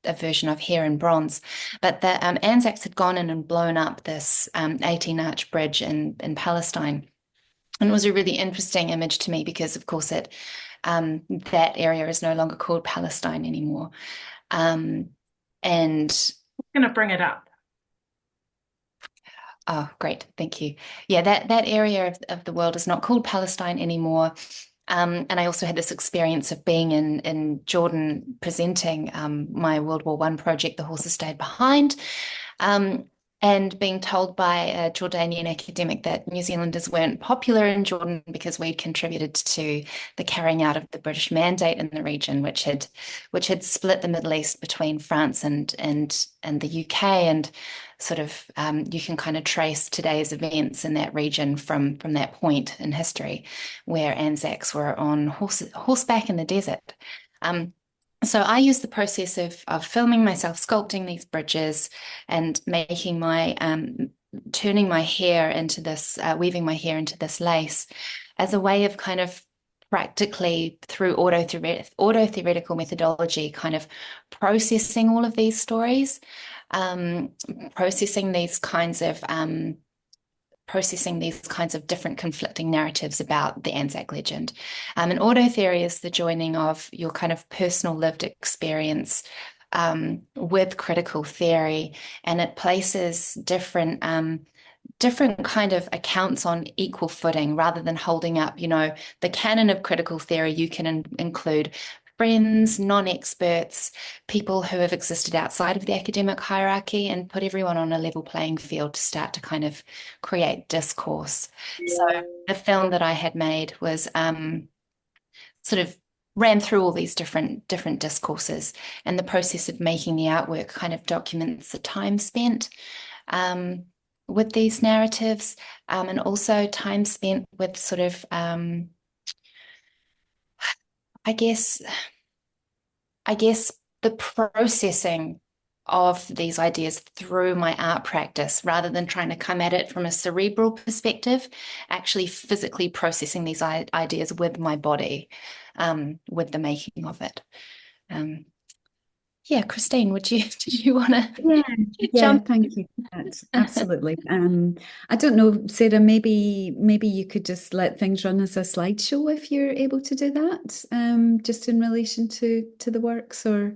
a version of here in bronze. But the Anzacs had gone in and blown up this 18-arch bridge in Palestine. And it was a really interesting image to me because, of course, that area is no longer called Palestine anymore. And I'm going to bring it up. Oh, great. Thank you. Yeah, that area of the world is not called Palestine anymore. And I also had this experience of being in Jordan presenting my World War I project, The Horses Stayed Behind, and being told by a Jordanian academic that New Zealanders weren't popular in Jordan because we'd contributed to the carrying out of the British mandate in the region, which had split the Middle East between France and the UK, and sort of you can kind of trace today's events in that region from that point in history where Anzacs were on horseback in the desert. So I used the process of filming myself sculpting these bridges and making turning my hair into this, weaving my hair into this lace as a way of kind of practically through auto-theoretical methodology, kind of processing all of these stories, processing these kinds of different conflicting narratives about the Anzac legend. And auto theory is the joining of your kind of personal lived experience with critical theory, and it places different kind of accounts on equal footing rather than holding up, the canon of critical theory. You can include friends, non-experts, people who have existed outside of the academic hierarchy, and put everyone on a level playing field to start to kind of create discourse. So the film that I had made was sort of ran through all these different discourses, and the process of making the artwork kind of documents the time spent with these narratives, and also time spent with sort of I guess the processing of these ideas through my art practice, rather than trying to come at it from a cerebral perspective, actually physically processing these ideas with my body, with the making of it. Yeah, Christine, did you want to jump? Thank you for that. Absolutely. I don't know, Sarah, maybe you could just let things run as a slideshow if you're able to do that, just in relation to the works, or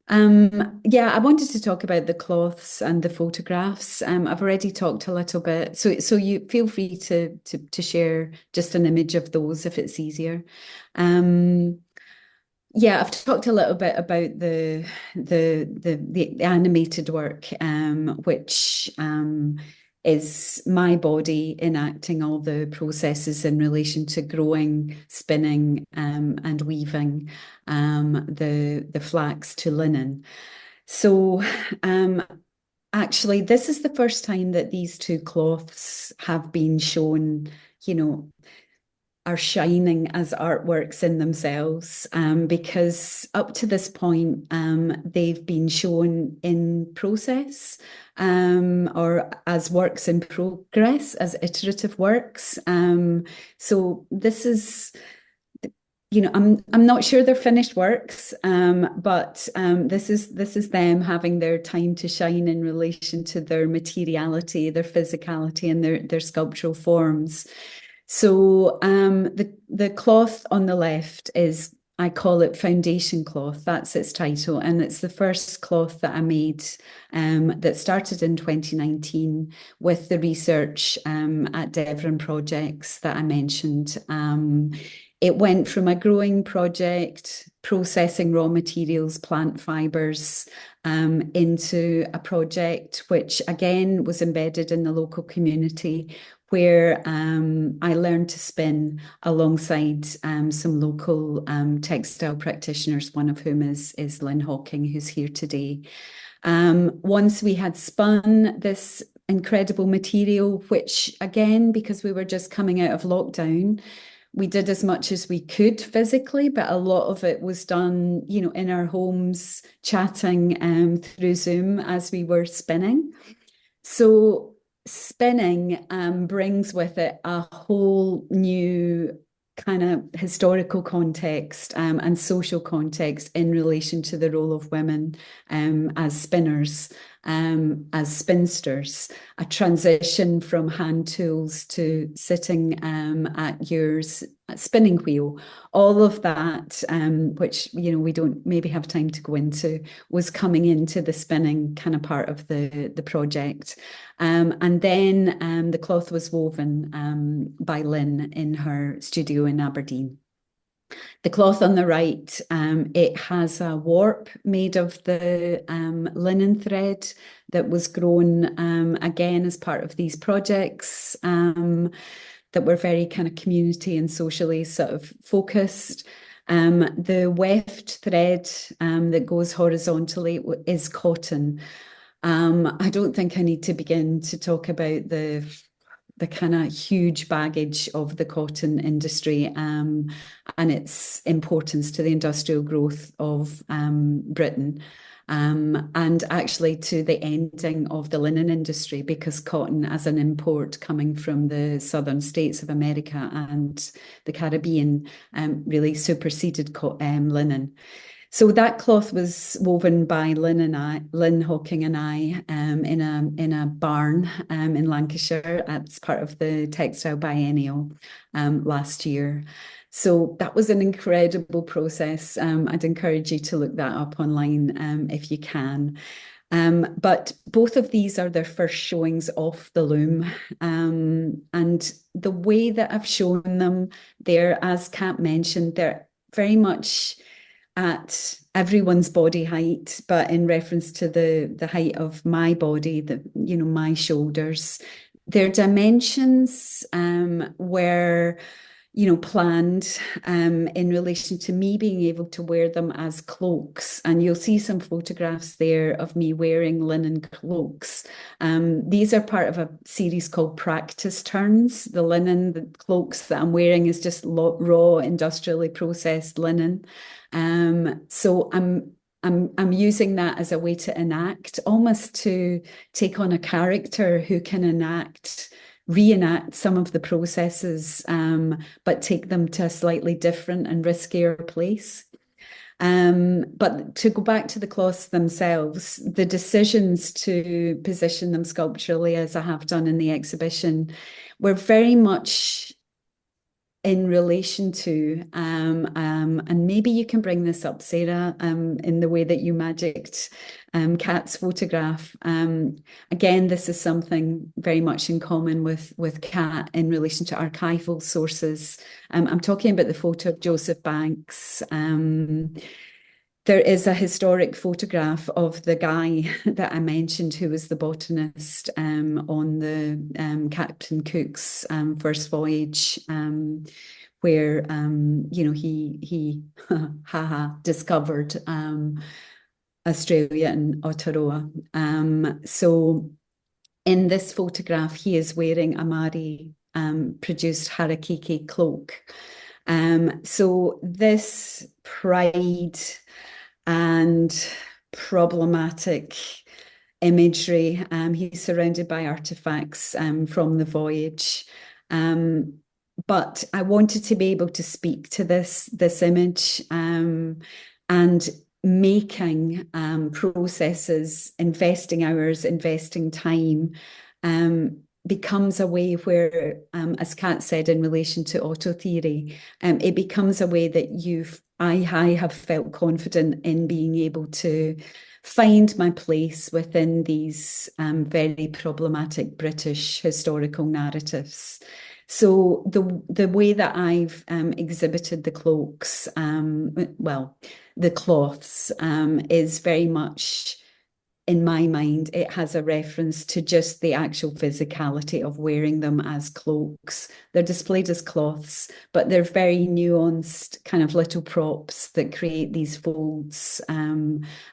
I wanted to talk about the cloths and the photographs. I've already talked a little bit, so you feel free to share just an image of those if it's easier. I've talked a little bit about the animated work, which is my body enacting all the processes in relation to growing, spinning, and weaving the flax to linen. So actually, this is the first time that these two cloths have been shown, are shining as artworks in themselves, because up to this point, they've been shown in process, or as works in progress, as iterative works. So this is, I'm not sure they're finished works, but this is them having their time to shine in relation to their materiality, their physicality, and their sculptural forms. So the cloth on the left is, I call it foundation cloth. That's its title. And it's the first cloth that I made, that started in 2019 with the research at Devon Projects that I mentioned. It went from a growing project, processing raw materials, plant fibres, into a project which again was embedded in the local community, where I learned to spin alongside some local textile practitioners, one of whom is Lynn Hawking, who's here today. Once we had spun this incredible material, which again, because we were just coming out of lockdown, we did as much as we could physically, but a lot of it was done, in our homes, chatting through Zoom as we were spinning. So spinning brings with it a whole new kind of historical context and social context in relation to the role of women as spinners, as spinsters, a transition from hand tools to sitting at your spinning wheel. All of that, which we don't maybe have time to go into, was coming into the spinning kind of part of the project. And then the cloth was woven by Lynn in her studio in Aberdeen. The cloth on the right, it has a warp made of the linen thread that was grown again as part of these projects that were very kind of community and socially sort of focused. The weft thread that goes horizontally is cotton. I don't think I need to begin to talk about the kind of huge baggage of the cotton industry and its importance to the industrial growth of Britain, and actually to the ending of the linen industry, because cotton as an import coming from the southern states of America and the Caribbean really superseded linen. So that cloth was woven by Lynn Hawking and I, in a barn in Lancashire as part of the textile biennial last year. So that was an incredible process. I'd encourage you to look that up online if you can. But both of these are their first showings off the loom. And the way that I've shown them, they're, as Kat mentioned, they're very much at everyone's body height, but in reference to the height of my body, my shoulders. Their dimensions were planned in relation to me being able to wear them as cloaks. And you'll see some photographs there of me wearing linen cloaks. These are part of a series called Practice Turns. The cloaks that I'm wearing is just raw, industrially processed linen. So I'm using that as a way to enact, almost to take on a character who can reenact some of the processes, but take them to a slightly different and riskier place. But to go back to the cloths themselves, the decisions to position them sculpturally, as I have done in the exhibition, were very much in relation to, and maybe you can bring this up, Sarah, in the way that you magicked Kat's photograph. Again, this is something very much in common with Kat in relation to archival sources. I'm talking about the photo of Joseph Banks. There is a historic photograph of the guy that I mentioned who was the botanist on the Captain Cook's first voyage, where he discovered Australia and Aotearoa. So in this photograph, he is wearing a Māori produced harakeke cloak. So this pride and problematic imagery. He's surrounded by artifacts from the voyage. But I wanted to be able to speak to this image and making processes, investing hours, investing time, becomes a way where, as Kat said in relation to auto theory, it becomes a way that I have felt confident in being able to find my place within these very problematic British historical narratives. So the way that I've exhibited the cloaks, the cloths, is very much, in my mind, it has a reference to just the actual physicality of wearing them as cloaks. They're displayed as cloths, but they're very nuanced kind of little props that create these folds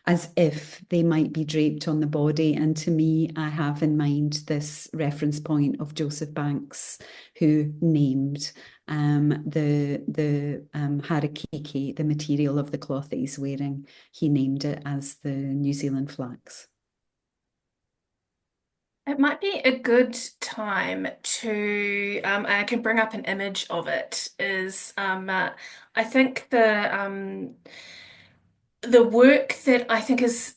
as if they might be draped on the body. And to me, I have in mind this reference point of Joseph Banks, who named the harakeke, the material of the cloth that he's wearing. He named it as the New Zealand flax. It might be a good time to, I can bring up an image of it, I think the work that I think is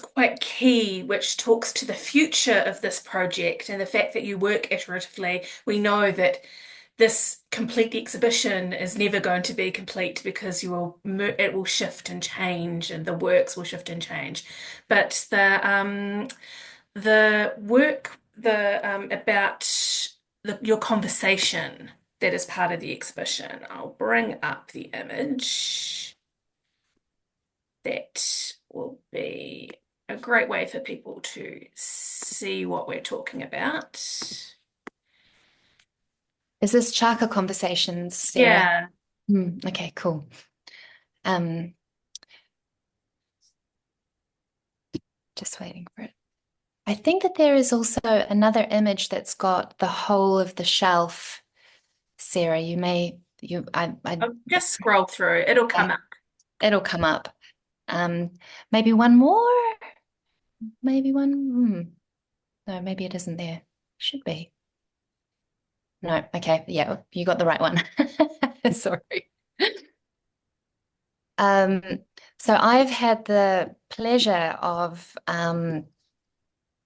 quite key, which talks to the future of this project and the fact that you work iteratively. We know that this complete exhibition is never going to be complete because it will shift and change, and the works will shift and change. But the work about your conversation that is part of the exhibition. I'll bring up the image. That will be a great way for people to see what we're talking about. Is this Chaka Conversations, Sarah? Yeah. Okay, cool. Just waiting for it. I think that there is also another image that's got the whole of the shelf. Sarah, I'll just scroll through. It'll come up. It'll come up. Maybe one more. Maybe one. No, maybe it isn't there. Should be. No, okay. Yeah, you got the right one. Sorry. So I've had the pleasure of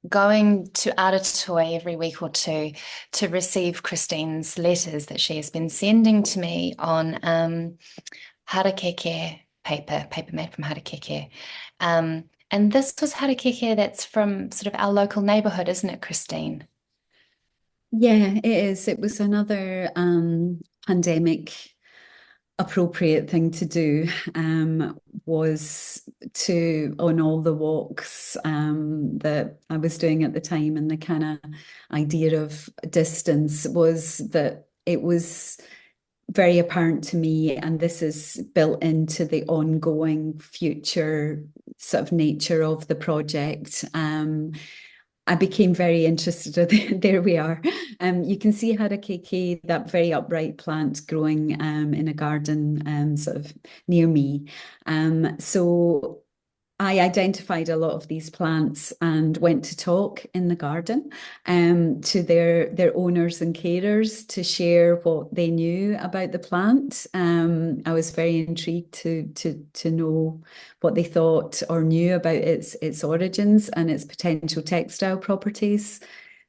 going to Aratoi every week or two to receive Christine's letters that she has been sending to me on harakeke paper made from harakeke. And this was harakeke that's from sort of our local neighbourhood, isn't it, Christine? Yeah, it is. It was another pandemic appropriate thing to do was to, on all the walks that I was doing at the time, and the kind of idea of distance, was that it was very apparent to me, and this is built into the ongoing future sort of nature of the project. I became very interested. There we are. You can see Harakeke, that very upright plant growing in a garden sort of near me. So I identified a lot of these plants and went to talk in the garden to their owners and carers to share what they knew about the plant. I was very intrigued to know what they thought or knew about its origins and its potential textile properties.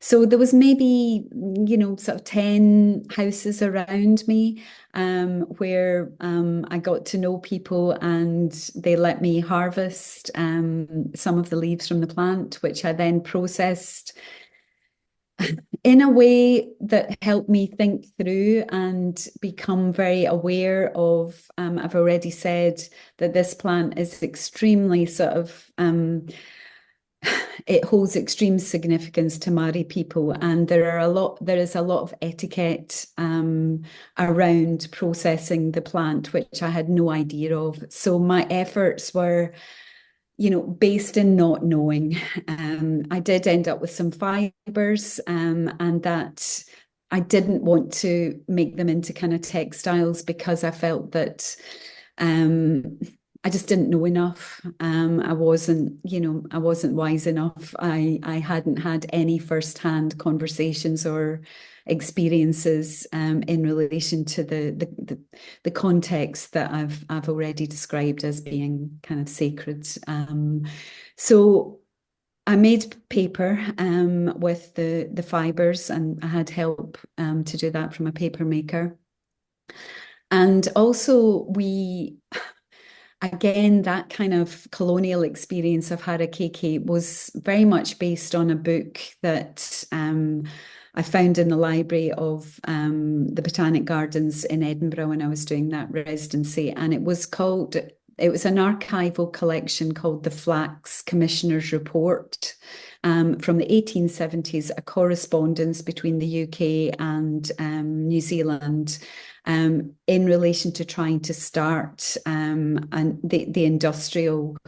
So there was maybe, sort of 10 houses around me where I got to know people, and they let me harvest some of the leaves from the plant, which I then processed in a way that helped me think through and become very aware of, I've already said that this plant is extremely sort of it holds extreme significance to Māori people, and there is a lot of etiquette around processing the plant, which I had no idea of. So my efforts were, based in not knowing. I did end up with some fibres, and that I didn't want to make them into kind of textiles because I felt that I just didn't know enough. I wasn't wise enough. I hadn't had any first-hand conversations or experiences in relation to the context that I've already described as being kind of sacred. So I made paper with the fibres, and I had help to do that from a paper maker. And also again, that kind of colonial experience of Harakeke was very much based on a book that I found in the library of the Botanic Gardens in Edinburgh when I was doing that residency. And it was an archival collection called The Flax Commissioner's Report from the 1870s, a correspondence between the UK and New Zealand in relation to trying to start the industrial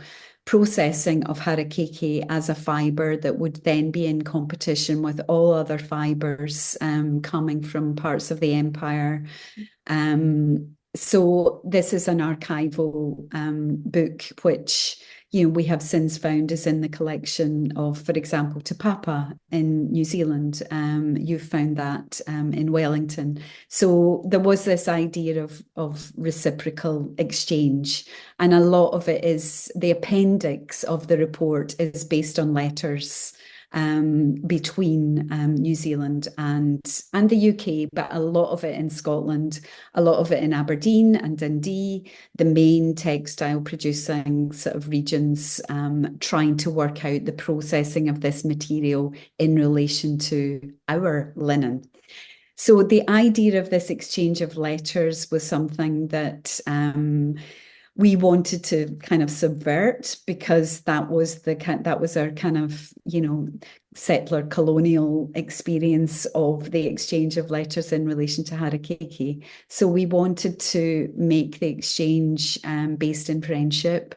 processing of Harakeke as a fibre that would then be in competition with all other fibres coming from parts of the empire. So this is an archival book, which we have since found is in the collection of, for example, Te Papa in New Zealand. You've found that in Wellington. So there was this idea of reciprocal exchange, and a lot of it is the appendix of the report is based on letters between New Zealand and the UK, but a lot of it in Scotland, a lot of it in Aberdeen and Dundee, the main textile producing sort of regions, trying to work out the processing of this material in relation to our linen. So the idea of this exchange of letters was something that we wanted to kind of subvert, because that was our kind of settler colonial experience of the exchange of letters in relation to Harakeke. So we wanted to make the exchange based in friendship.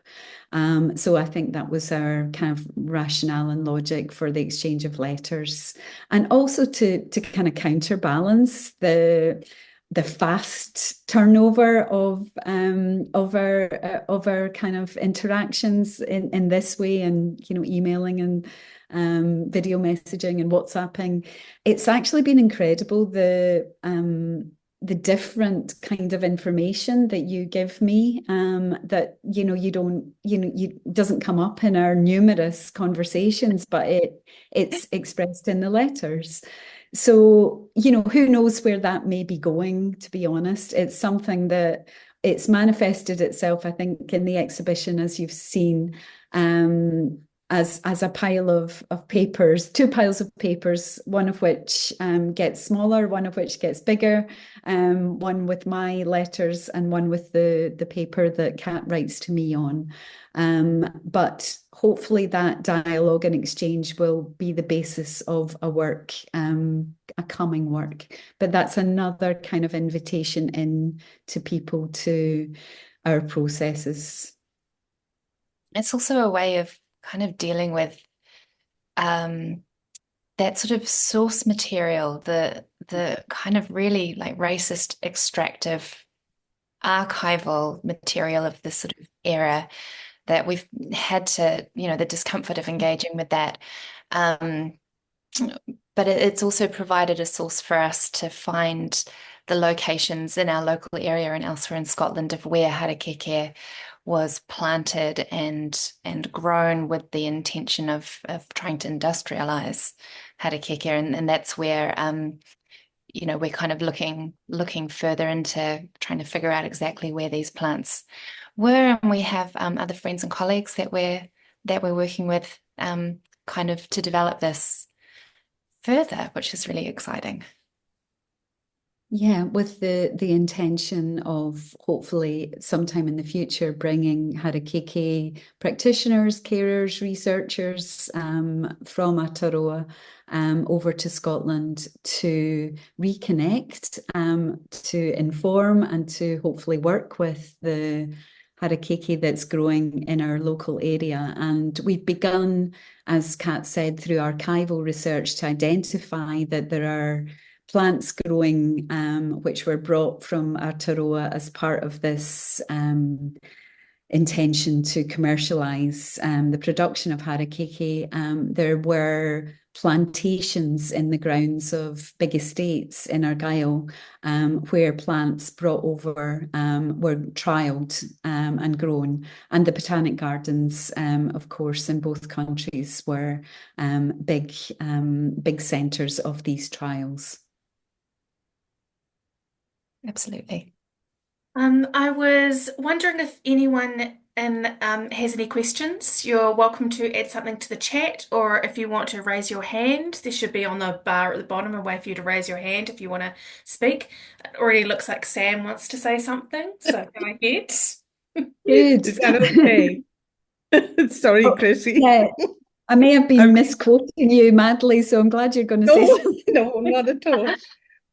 So I think that was our kind of rationale and logic for the exchange of letters, and also to kind of counterbalance the fast turnover of our kind of interactions in this way, and emailing and video messaging and WhatsApping. It's actually been incredible, the different kind of information that you give me that you doesn't come up in our numerous conversations, but it's expressed in the letters. So, who knows where that may be going, to be honest. It's something that it's manifested itself, I think, in the exhibition, as you've seen, as a pile of papers, two piles of papers, one of which gets smaller, one of which gets bigger, one with my letters and one with the paper that Kat writes to me on. But hopefully that dialogue and exchange will be the basis of a work, a coming work. But that's another kind of invitation in to people to our processes. It's also a way of kind of dealing with that sort of source material, the kind of really like racist, extractive, archival material of this sort of era that we've had to, the discomfort of engaging with that. But it's also provided a source for us to find the locations in our local area and elsewhere in Scotland of where harakeke was planted and grown with the intention of trying to industrialize harakeke, and that's where we're kind of looking further into trying to figure out exactly where these plants were, and we have other friends and colleagues that we're working with kind of to develop this further, which is really exciting. Yeah, with the intention of hopefully sometime in the future bringing harakeke practitioners, carers, researchers from Aotearoa over to Scotland to reconnect, to inform and to hopefully work with the harakeke that's growing in our local area. And we've begun, as Kat said, through archival research to identify that there are plants growing which were brought from Aotearoa as part of this intention to commercialise the production of harakeke. There were plantations in the grounds of big estates in Argyll where plants brought over were trialled and grown. And the botanic gardens, of course, in both countries were big centres of these trials. Absolutely. I was wondering if anyone has any questions. You're welcome to add something to the chat, or if you want to raise your hand, there should be on the bar at the bottom a way for you to raise your hand if you want to speak. It already looks like Sam wants to say something, so go ahead. Good. Is that okay? Sorry, Chrissy. Yeah, I may have been misquoting you madly, so I'm glad you're going to say something. No, not at all.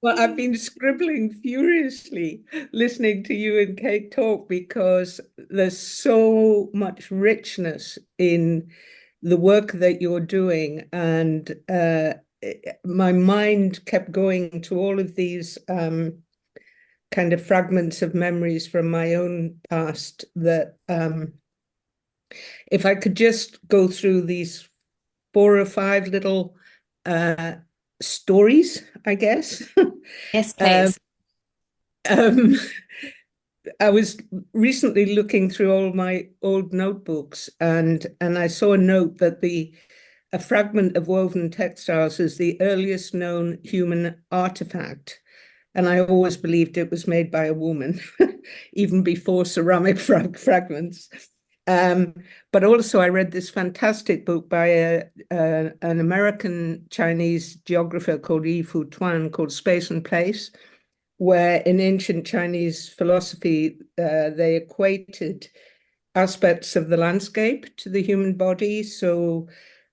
Well, I've been scribbling furiously listening to you and Kate talk because there's so much richness in the work that you're doing. And my mind kept going to all of these kind of fragments of memories from my own past that if I could just go through these 4 or 5 little stories, I guess. Yes, please. I was recently looking through all my old notebooks and I saw a note that a fragment of woven textiles is the earliest known human artifact. And I always believed it was made by a woman, even before ceramic fragments. But also I read this fantastic book by an American Chinese geographer called Yifu Tuan called Space and Place, where in ancient Chinese philosophy, they equated aspects of the landscape to the human body. So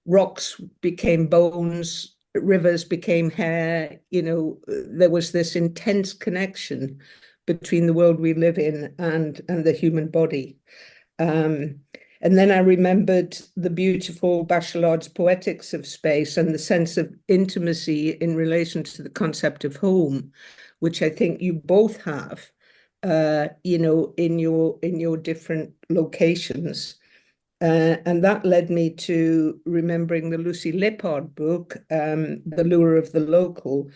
rocks became bones, rivers became hair. There was this intense connection between the world we live in and the human body. And then I remembered the beautiful Bachelard's Poetics of Space and the sense of intimacy in relation to the concept of home, which I think you both have, in your different locations. And that led me to remembering the Lucy Lippard book, The Lure of the Local,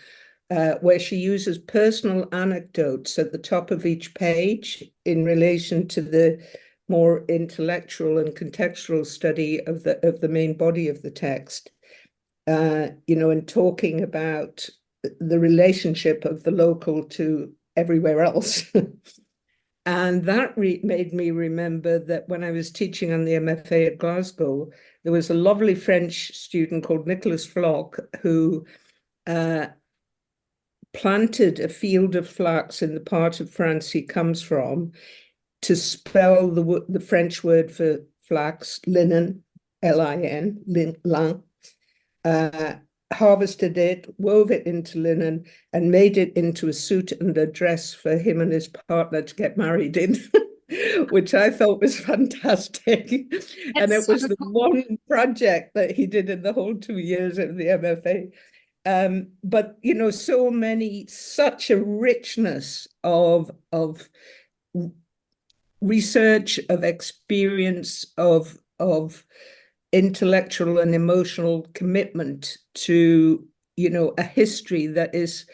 where she uses personal anecdotes at the top of each page in relation to the more intellectual and contextual study of the main body of the text, and talking about the relationship of the local to everywhere else. And that made me remember that when I was teaching on the MFA at Glasgow, there was a lovely French student called Nicholas Flock who planted a field of flax in the part of France he comes from to spell the French word for flax, linen, L-I-N, lin, harvested it, wove it into linen, and made it into a suit and a dress for him and his partner to get married in, which I thought was fantastic. And it was the one project that he did in the whole 2 years of the MFA. But you know, such a richness of research, of experience, of intellectual and emotional commitment to, you know, a history that is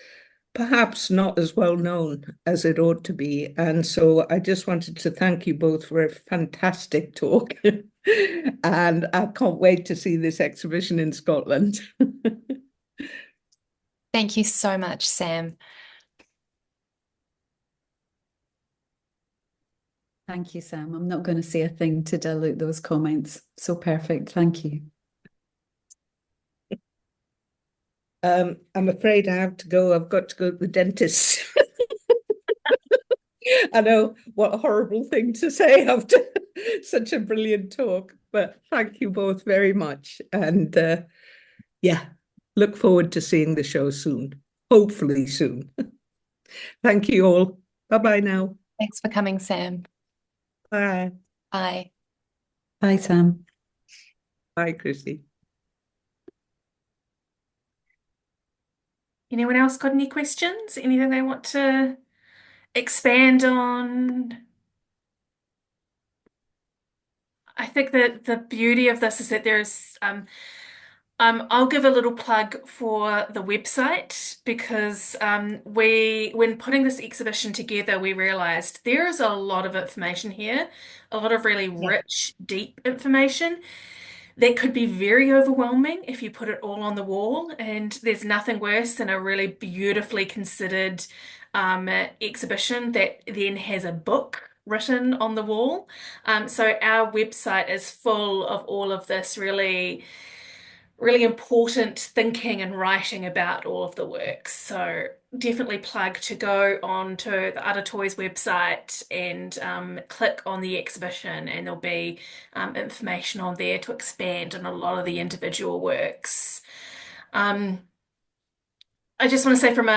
perhaps not as well known as it ought to be. And so I just wanted to thank you both for a fantastic talk. And I can't wait to see this exhibition in Scotland. Thank you so much, Sam. Thank you, Sam. I'm not going to say a thing to dilute those comments. So perfect. Thank you. I'm afraid I have to go. I've got to go to the dentist. I know, what a horrible thing to say after such a brilliant talk, but thank you both very much. And yeah, look forward to seeing the show soon, hopefully soon. Thank you all. Bye-bye now. Thanks for coming, Sam. Bye. Bye. Bye, Sam. Bye, Chrissy. Anyone else got any questions? Anything they want to expand on? I think that the beauty of this is that I'll give a little plug for the website because when putting this exhibition together, we realized there is a lot of information here, a lot of really rich, deep information that could be very overwhelming if you put it all on the wall. And there's nothing worse than a really beautifully considered exhibition that then has a book written on the wall. So our website is full of all of this really important thinking and writing about all of the works. So definitely plug to go on to the Aratoi's website and click on the exhibition, and there'll be information on there to expand on a lot of the individual works. I just want to say from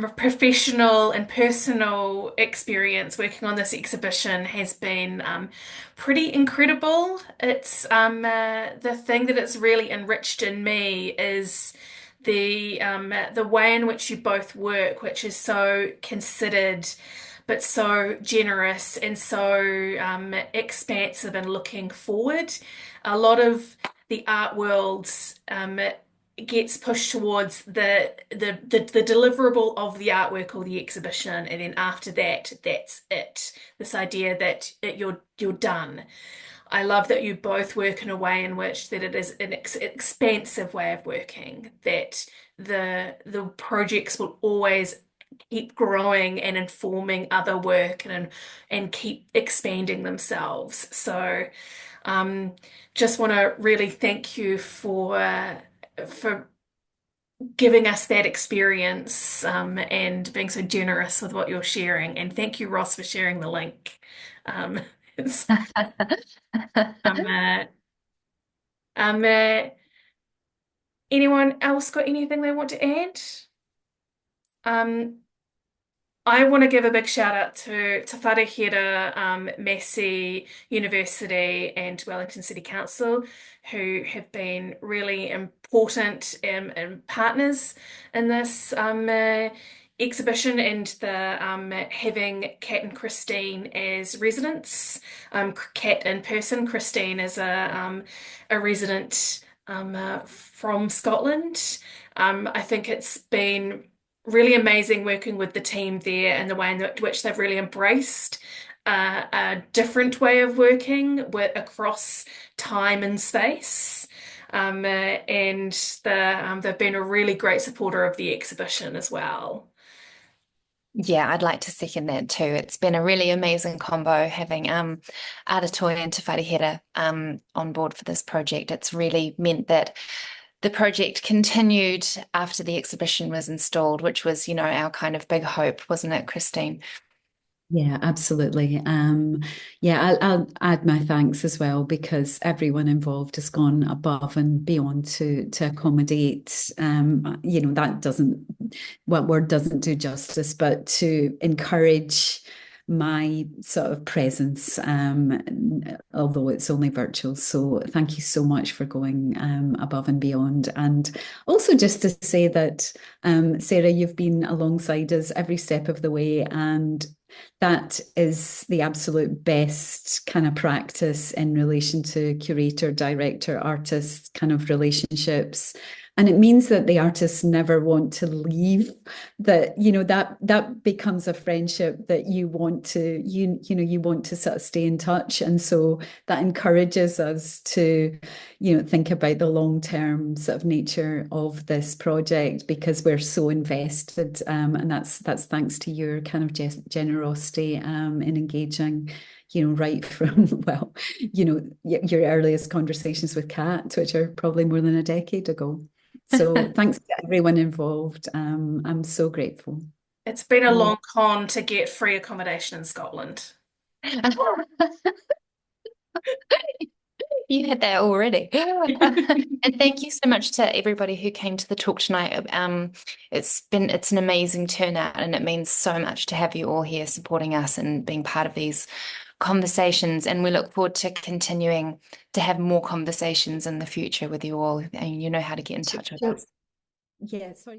a professional and personal experience, working on this exhibition has been pretty incredible. It's the thing that it's really enriched in me is the way in which you both work, which is so considered, but so generous and so expansive and looking forward. A lot of the art worlds gets pushed towards the deliverable of the artwork or the exhibition, and then after that, that's it. This idea that you're done. I love that you both work in a way in which that it is an expansive way of working, that the projects will always keep growing and informing other work and keep expanding themselves. So just want to really thank you for giving us that experience and being so generous with what you're sharing. And thank you, Ross, for sharing the link. It's, anyone else got anything they want to add? I want to give a big shout out to Te Whare Hēra, Massey University and Wellington City Council, who have been really important partners in this exhibition, and having Kat and Christine as residents. Kat in person, Christine is a resident from Scotland. I think it's been really amazing working with the team there and the way in which they've really embraced a different way of working across time and space. And they've been a really great supporter of the exhibition as well. Yeah, I'd like to second that too. It's been a really amazing combo having Aratoi and Te Hēra on board for this project. It's really meant that the project continued after the exhibition was installed, which was, our kind of big hope, wasn't it, Christine? Yeah, absolutely. Yeah, I'll add my thanks as well because everyone involved has gone above and beyond to accommodate. That doesn't what word doesn't do justice, but to encourage my sort of presence, although it's only virtual. So thank you so much for going above and beyond. And also just to say that, Sarah, you've been alongside us every step of the way, and that is the absolute best kind of practice in relation to curator, director, artist kind of relationships. And it means that the artists never want to leave, that, that becomes a friendship that you want to, you want to sort of stay in touch. And so that encourages us to, think about the long-term sort of nature of this project because we're so invested. And that's thanks to your kind of generosity in engaging, right from, well, your earliest conversations with Kat, which are probably more than a decade ago. So thanks to everyone involved. I'm so grateful. It's been a long con to get free accommodation in Scotland. You had that already. And thank you so much to everybody who came to the talk tonight. It's an amazing turnout, and it means so much to have you all here supporting us and being part of these conversations. And we look forward to continuing to have more conversations in the future with you all. And you know how to get in touch with us. Yeah, sorry.